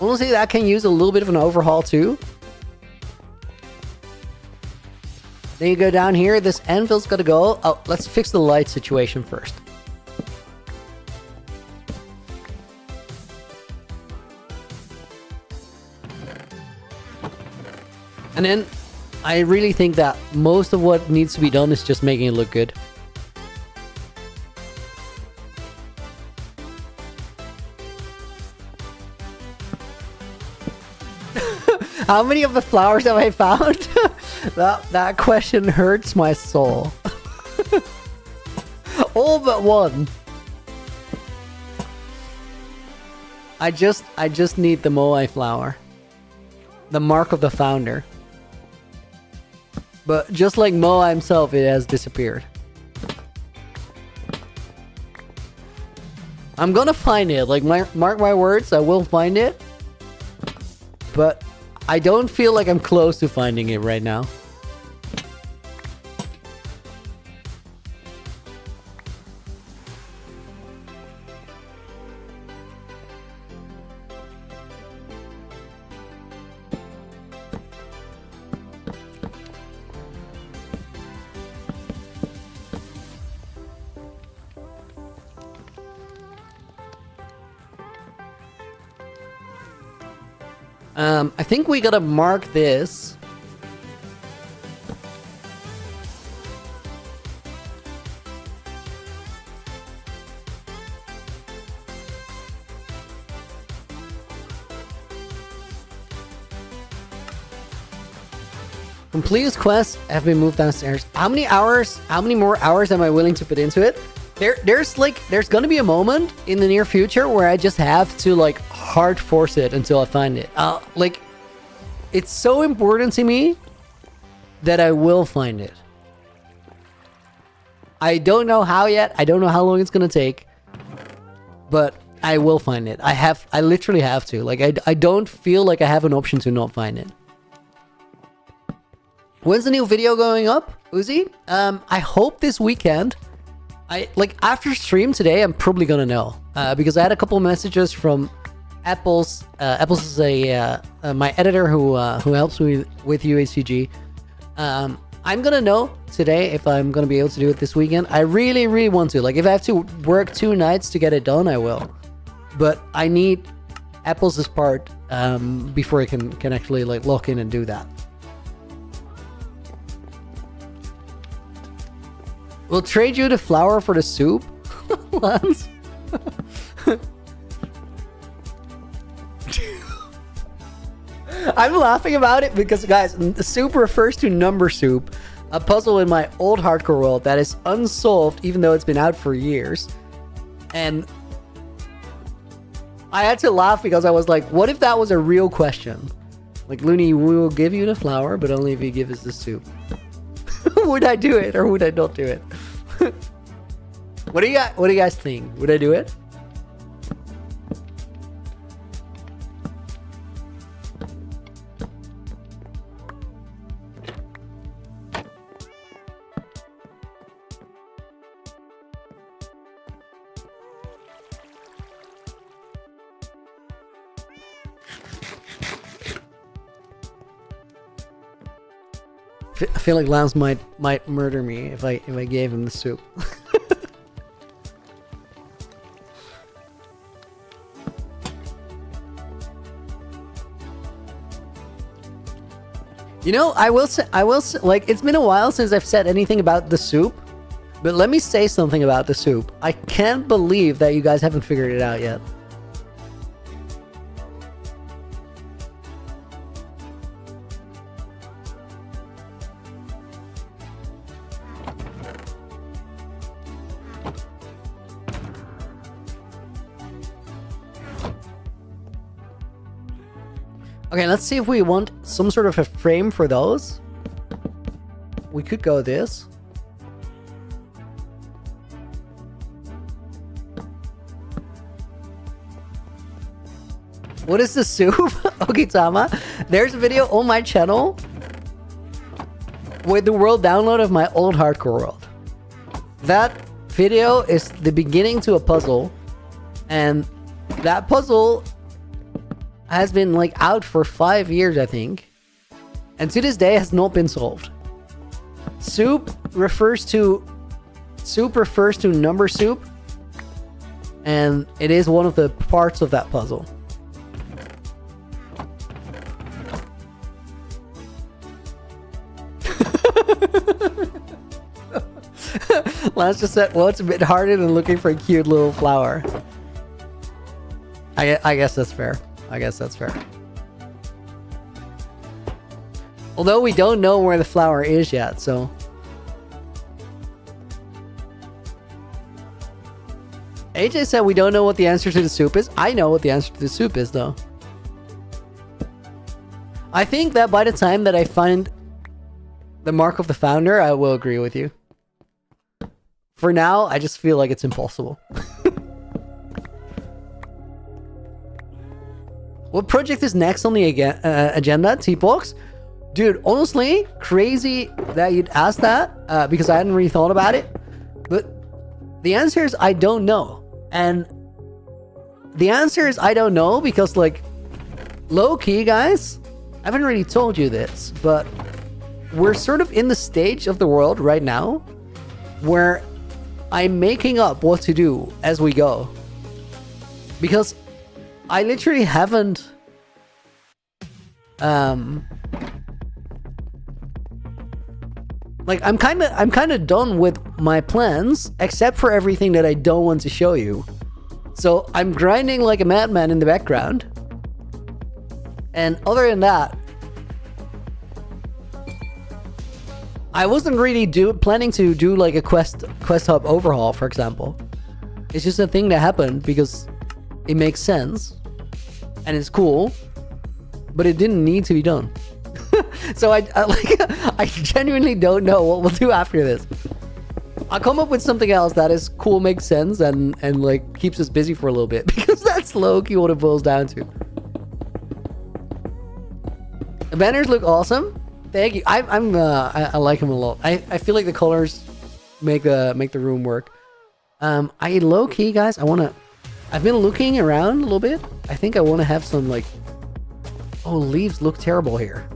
Honestly, that can use a little bit of an overhaul too. Then you go down here, this anvil's gotta go. Oh, let's fix the light situation first. And then, I really think that most of what needs to be done is just making it look good. How many of the flowers have I found? That question hurts my soul. All but one. I just need the Moai flower. The mark of the founder. But just like Moa himself, it has disappeared. I'm gonna find it. Like, mark my words, I will find it. But I don't feel like I'm close to finding it right now. I think we gotta mark this. Complete quest have been moved downstairs. How many more hours am I willing to put into it? There's gonna be a moment in the near future where I just have to like hard force it until I find it. Like, it's so important to me that I will find it. I don't know how yet. I don't know how long it's gonna take, but I will find it. I literally have to. Like, I don't feel like I have an option to not find it. When's the new video going up, Uzi? I hope this weekend. After stream today, I'm probably gonna know, because I had a couple of messages from Apples. Apples is my editor who helps me with UHCG. I'm gonna know today if I'm gonna be able to do it this weekend. I really, really want to. Like, if I have to work 2 nights to get it done, I will. But I need Apples' part before I can actually like lock in and do that. We'll trade you the flour for the soup, Lance. I'm laughing about it because, guys, the soup refers to number soup, a puzzle in my old hardcore world that is unsolved even though it's been out for years. And I had to laugh because I was like, what if that was a real question? Like, Looney, we will give you the flour, but only if you give us the soup. Would I do it or would I not do it? What do you guys think? Would I do it? I feel like Lance might murder me if I gave him the soup. You know, I will say, like, it's been a while since I've said anything about the soup, but let me say something about the soup. I can't believe that you guys haven't figured it out yet. Okay, let's see if we want some sort of a frame for those. We could go this. What is the soup? Okitama. There's a video on my channel with the world download of my old hardcore world. That video is the beginning to a puzzle, and that puzzle has been like out for 5 years, I think, and to this day has not been solved. Soup refers to number soup, and it is one of the parts of that puzzle. Lance just said, well, it's a bit harder than looking for a cute little flower. I guess that's fair. I guess that's fair. Although we don't know where the flower is yet, so... AJ said we don't know what the answer to the soup is. I know what the answer to the soup is, though. I think that by the time that I find the mark of the founder, I will agree with you. For now, I just feel like it's impossible. What project is next on the agenda, T-Box? Dude, honestly, crazy that you'd ask that, because I hadn't really thought about it. But the answer is I don't know. And the answer is I don't know because, like, low-key, guys, I haven't really told you this, but we're sort of in the stage of the world right now where I'm making up what to do as we go. Because I literally haven't like I'm kind of done with my plans except for everything that I don't want to show you. So I'm grinding like a madman in the background. And other than that, I wasn't really planning to do like a quest hub overhaul, for example. It's just a thing that happened because it makes sense and it's cool, but it didn't need to be done. So I genuinely don't know what we'll do after this. I'll come up with something else that is cool, makes sense, and like keeps us busy for a little bit, because that's low-key what it boils down to. The banners look awesome. Thank you. I like them a lot. I feel like the colors make the room work. I low-key, guys, I've been looking around a little bit. I think I want to have some like, oh, leaves look terrible here.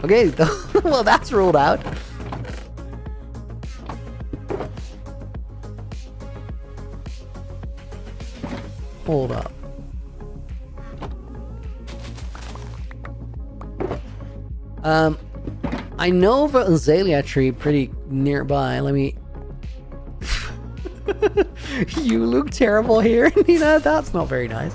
Okay, well, that's ruled out. Hold up. I know of an azalea tree pretty nearby. Let me... You look terrible here, Nina. That's not very nice.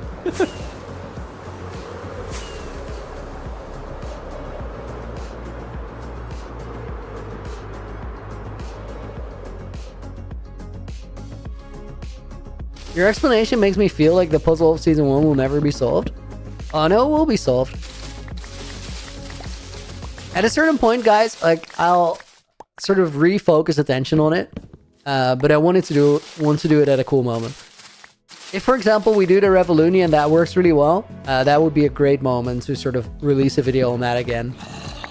Your explanation makes me feel like the puzzle of season 1 will never be solved. Oh no, it will be solved. At a certain point, guys, like I'll sort of refocus attention on it, but I want to do it at a cool moment. If, for example, we do the Revolution and that works really well, that would be a great moment to sort of release a video on that again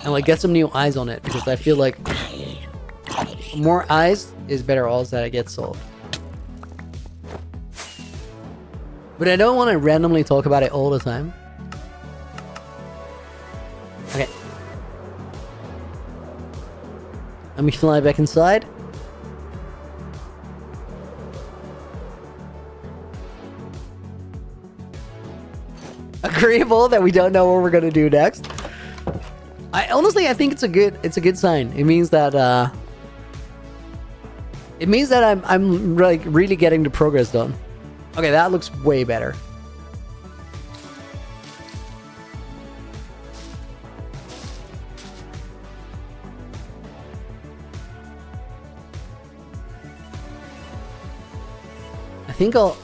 and like get some new eyes on it, because I feel like more eyes is better odds that it gets solved. But I don't want to randomly talk about it all the time. Okay. Let me fly back inside. Agreeable that we don't know what we're gonna do next. I think it's a good sign. It means that I'm like really getting the progress done. Okay, that looks way better. I think I'll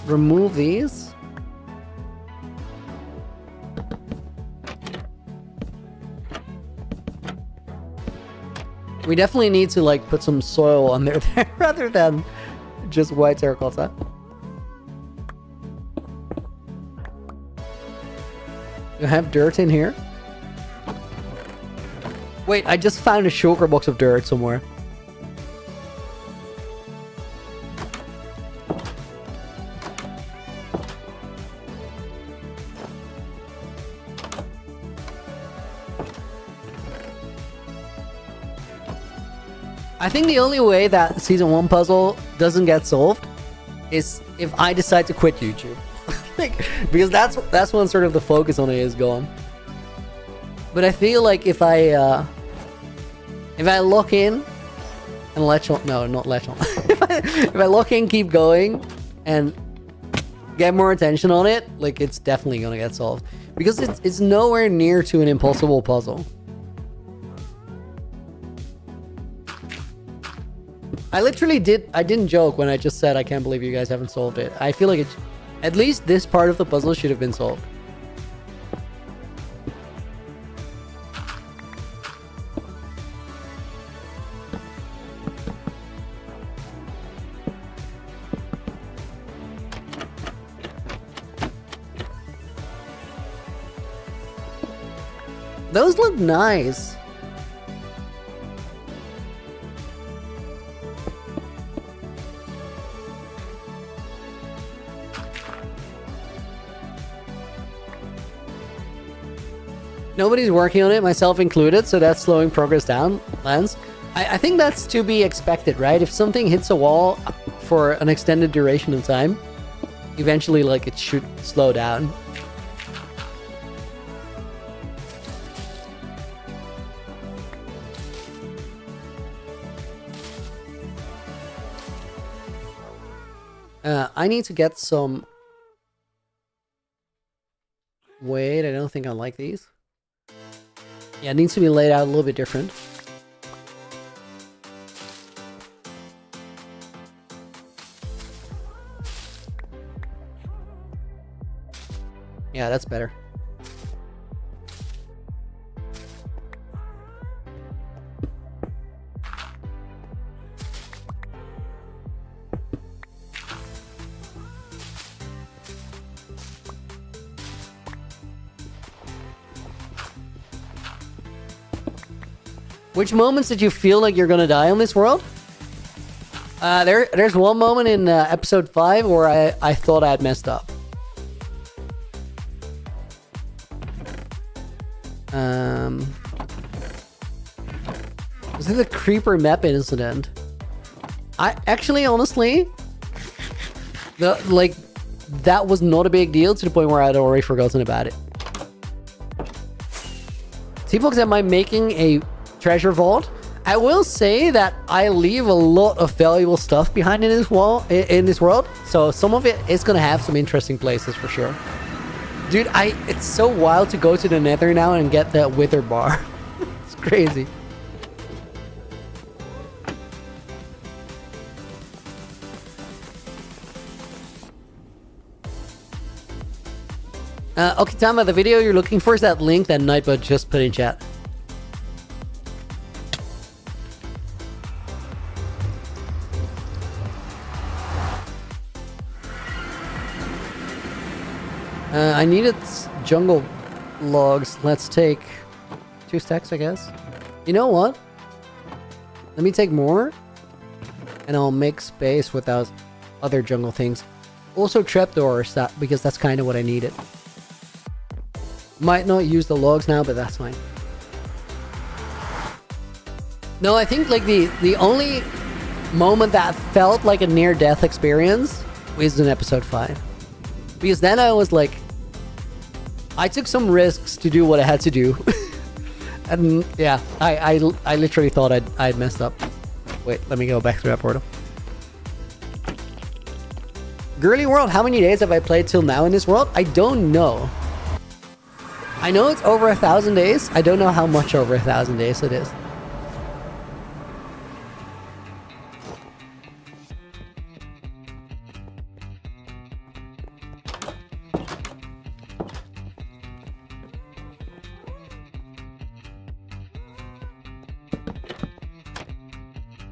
remove these. We definitely need to like put some soil on there rather than just white terracotta. You have dirt in here. Wait, I just found a sugar box of dirt somewhere. I think the only way that season 1 puzzle doesn't get solved is if I decide to quit YouTube. Because that's when sort of the focus on it is gone. But I feel like if I lock in and latch on, no, not latch on. if I lock in, keep going, and get more attention on it, like it's definitely gonna get solved. Because it's nowhere near to an impossible puzzle. I didn't joke when I just said I can't believe you guys haven't solved it. I feel like at least this part of the puzzle should have been solved. Those look nice. Nobody's working on it, myself included, so that's slowing progress down, Lance. I think that's to be expected, right? If something hits a wall for an extended duration of time, eventually, like, it should slow down. I need to get some... Wait, I don't think I like these. Yeah, it needs to be laid out a little bit different. Yeah, that's better. Which moments did you feel like you're gonna die on this world? There's one moment in episode 5 where I thought I had messed up. Was it the creeper map incident? I actually, honestly, that was not a big deal to the point where I'd already forgotten about it. T-Fox, am I making a treasure vault? I will say that I leave a lot of valuable stuff behind in this world, so some of it is gonna have some interesting places for sure. Dude, it's so wild to go to the Nether now and get that wither bar. It's crazy. Okay, Tama, the video you're looking for is that link that Nightbot just put in chat. I needed jungle logs. Let's take 2 stacks, I guess. You know what? Let me take more, and I'll make space without other jungle things. Also trapdoors, because that's kind of what I needed. Might not use the logs now, but that's fine. No, I think like the only moment that felt like a near-death experience was in episode 5. Because then I was like, I took some risks to do what I had to do. And yeah, I literally thought I'd messed up. Wait, let me go back through that portal. Girly World, how many days have I played till now in this world? I don't know. I know it's over 1,000 days. I don't know how much over 1,000 days it is.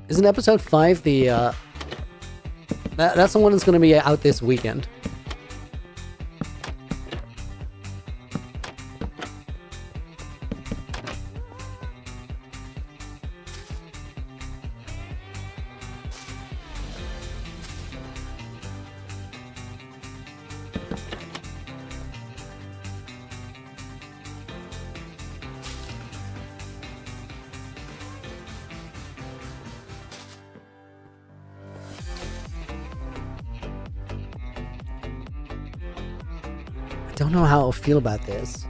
Isn't episode 5 the, that's the one that's going to be out this weekend. I don't know how I'll feel about this.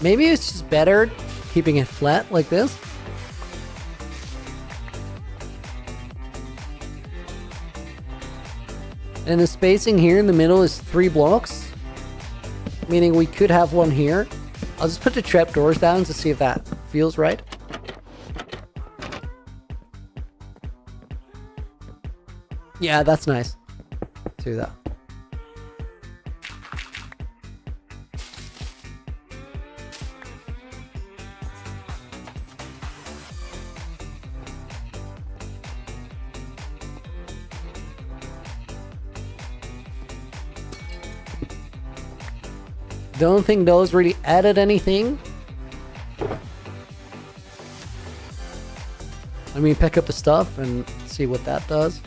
Maybe it's just better keeping it flat like this. And the spacing here in the middle is 3 blocks, meaning we could have one here. I'll just put the trapdoors down to see if that feels right. Yeah, that's nice. Do that. don't think those really added anything. Let me pick up the stuff and see what that does.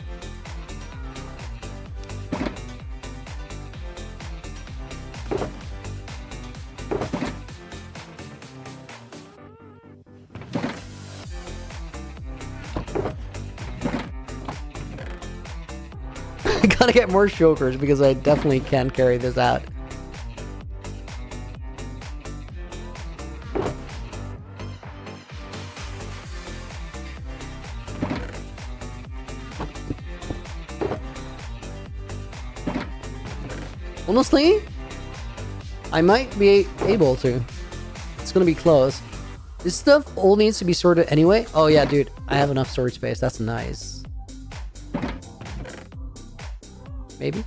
I gotta get more chokers because I definitely can't carry this out. Honestly, I might be able to. It's gonna be close. This stuff all needs to be sorted anyway. Oh yeah, dude, I have enough storage space. That's nice. Maybe?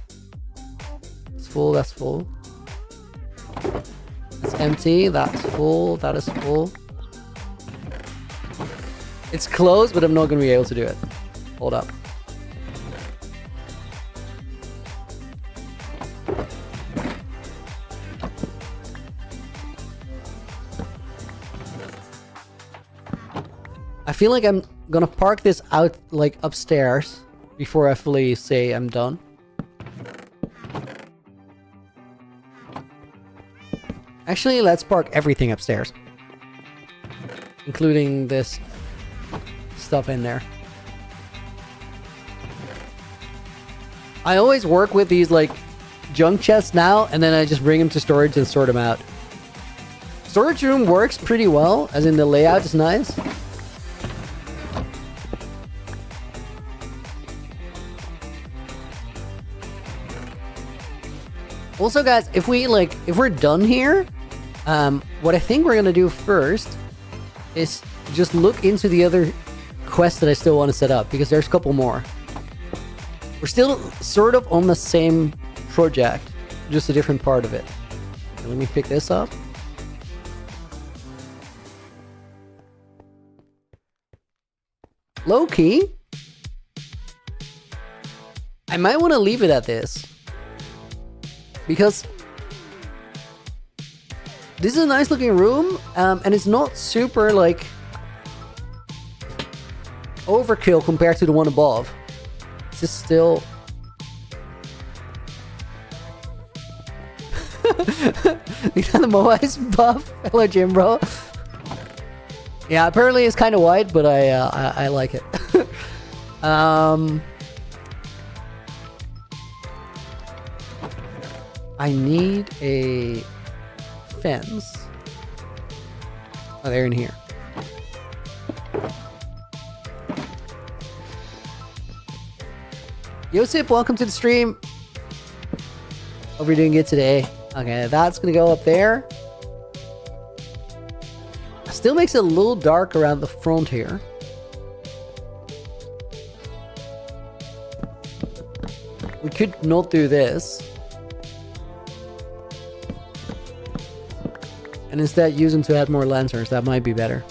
It's full, that's full. It's empty, that's full, that is full. It's closed, but I'm not gonna be able to do it. Hold up. I feel like I'm gonna park this out like upstairs before I fully say I'm done. Actually, let's park everything upstairs, including this stuff in there. I always work with these like junk chests now, and then I just bring them to storage and sort them out. Storage room works pretty well, as in the layout is nice. Also, guys, if we're done here, what I think we're gonna do first is just look into the other quests that I still want to set up, because there's a couple more. We're still sort of on the same project, just a different part of it. Let me pick this up. Low key, I might want to leave it at this. Because this is a nice looking room, and it's not super like overkill compared to the one above. This is still you got the Moai's buff. Hello, Jim, bro. Yeah, apparently it's kind of wide, but I like it. I need a fence. Oh, they're in here. Yosip, welcome to the stream. Hope you're doing good today. Okay, that's gonna go up there. Still makes it a little dark around the front here. We could not do this. And instead use them to add more lanterns. That might be better.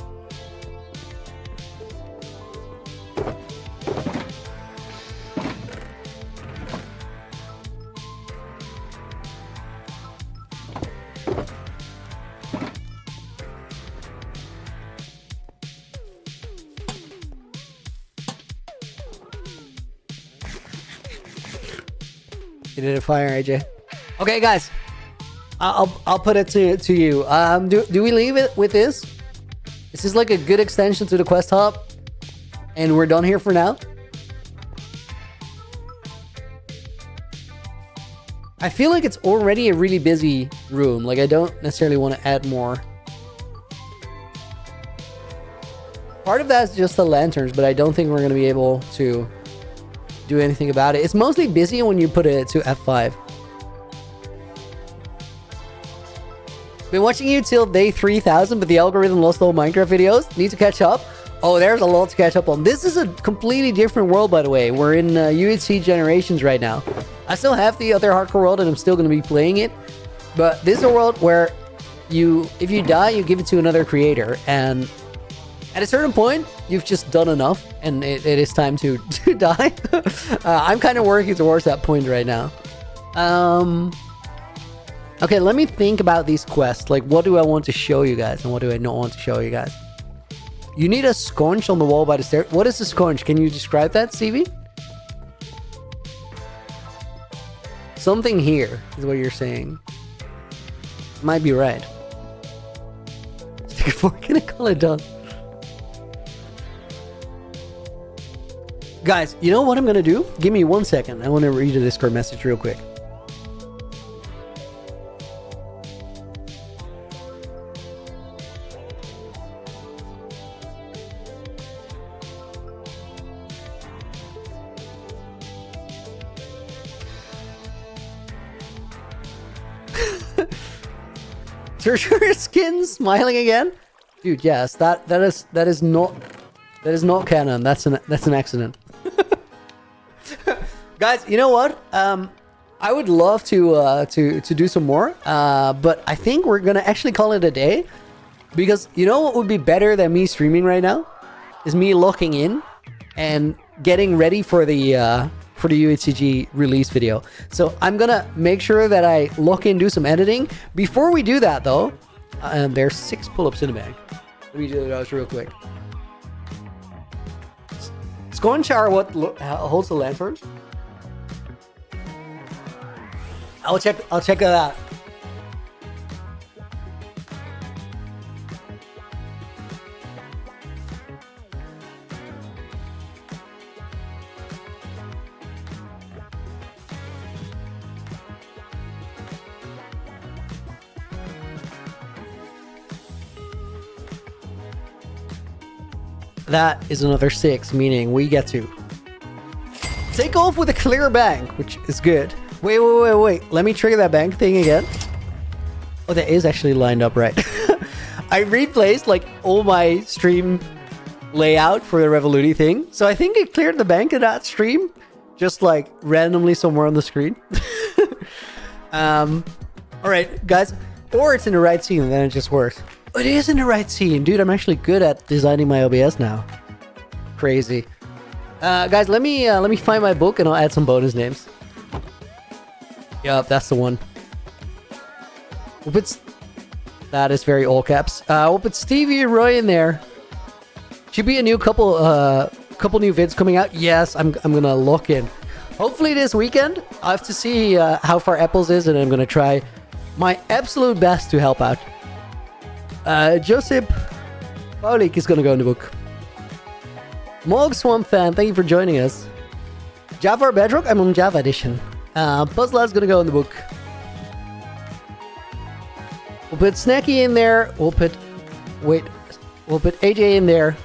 You did a fire, AJ. Okay, guys. I'll put it to you. Do we leave it with this? Is this like a good extension to the quest hub? And we're done here for now? I feel like it's already a really busy room. Like, I don't necessarily want to add more. Part of that is just the lanterns, but I don't think we're going to be able to do anything about it. It's mostly busy when you put it to F5. Been watching you till day 3000, but the algorithm lost all Minecraft videos. Need to catch up. Oh, there's a lot to catch up on. This is a completely different world, by the way. We're in UHC Generations right now. I still have the other hardcore world, and I'm still going to be playing it. But this is a world where if you die, you give it to another creator. And at a certain point, you've just done enough, and it is time to die. I'm kind of working towards that point right now. Okay, let me think about these quests. Like, what do I want to show you guys and what do I not want to show you guys? You need a sconge on the wall by the stairs. What is a sconge? Can you describe that, Stevie? Something here is what you're saying. Might be right. Stick a fork in a color done. Guys, you know what I'm gonna do? Give me 1 second. I want to read a Discord message real quick. Sure, skin smiling again, dude. Yes, that is not canon. That's an accident. Guys, you know what? I would love to do some more, but I think we're gonna actually call it a day, because you know what would be better than me streaming right now is me locking in and getting ready for the UHCG release video. So I'm gonna make sure that I lock in, do some editing. Before we do that though, there's 6 pull-ups in the bag. Let me do those real quick. Sconge are what holds the lantern. I'll check that out. That is another 6, meaning we get to take off with a clear bank, which is good. Wait. Let me trigger that bank thing again. Oh, that is actually lined up right. I replaced like all my stream layout for the Revoluti thing. So I think it cleared the bank in that stream, just like randomly somewhere on the screen. All right, guys. Or it's in the right scene and then it just works. It is in the right scene. Dude, I'm actually good at designing my OBS now. Crazy. Guys, let me find my book and I'll add some bonus names. Yup, that's the one. That is very all caps. We'll put Stevie Roy in there. Should be a new couple new vids coming out. Yes, I'm gonna lock in. Hopefully this weekend. I have to see how far Apples is, and I'm gonna try my absolute best to help out. Josip Paulik is gonna go in the book. Mog Swamp Fan, thank you for joining us. Java Bedrock, I'm on Java Edition. Puzzler's gonna go in the book. We'll put Snacky in there. We'll put AJ in there.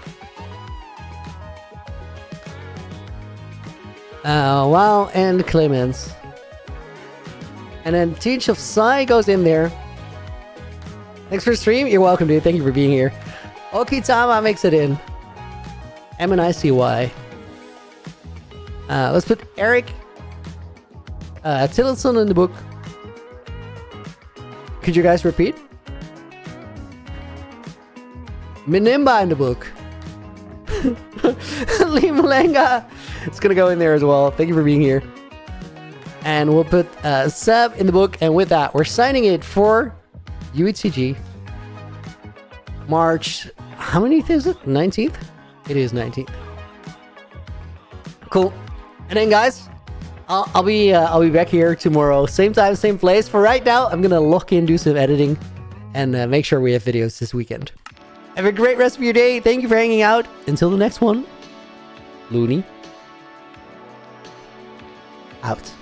Wow, and Clemens. And then Teach of Psy goes in there. Thanks for stream. You're welcome, dude. Thank you for being here. Okitama makes it in. MNICY. Let's put Eric Tillotson in the book. Could you guys repeat? Minimba in the book. Lee Malenga. It's gonna go in there as well. Thank you for being here. And we'll put Seb in the book. And with that, we're signing it for UHCG. March. How many is it? 19th? It is 19th. Cool. And then, guys, I'll be back here tomorrow, same time, same place. For right now, I'm gonna lock in, do some editing, and make sure we have videos this weekend. Have a great rest of your day. Thank you for hanging out. Until the next one, Looney out.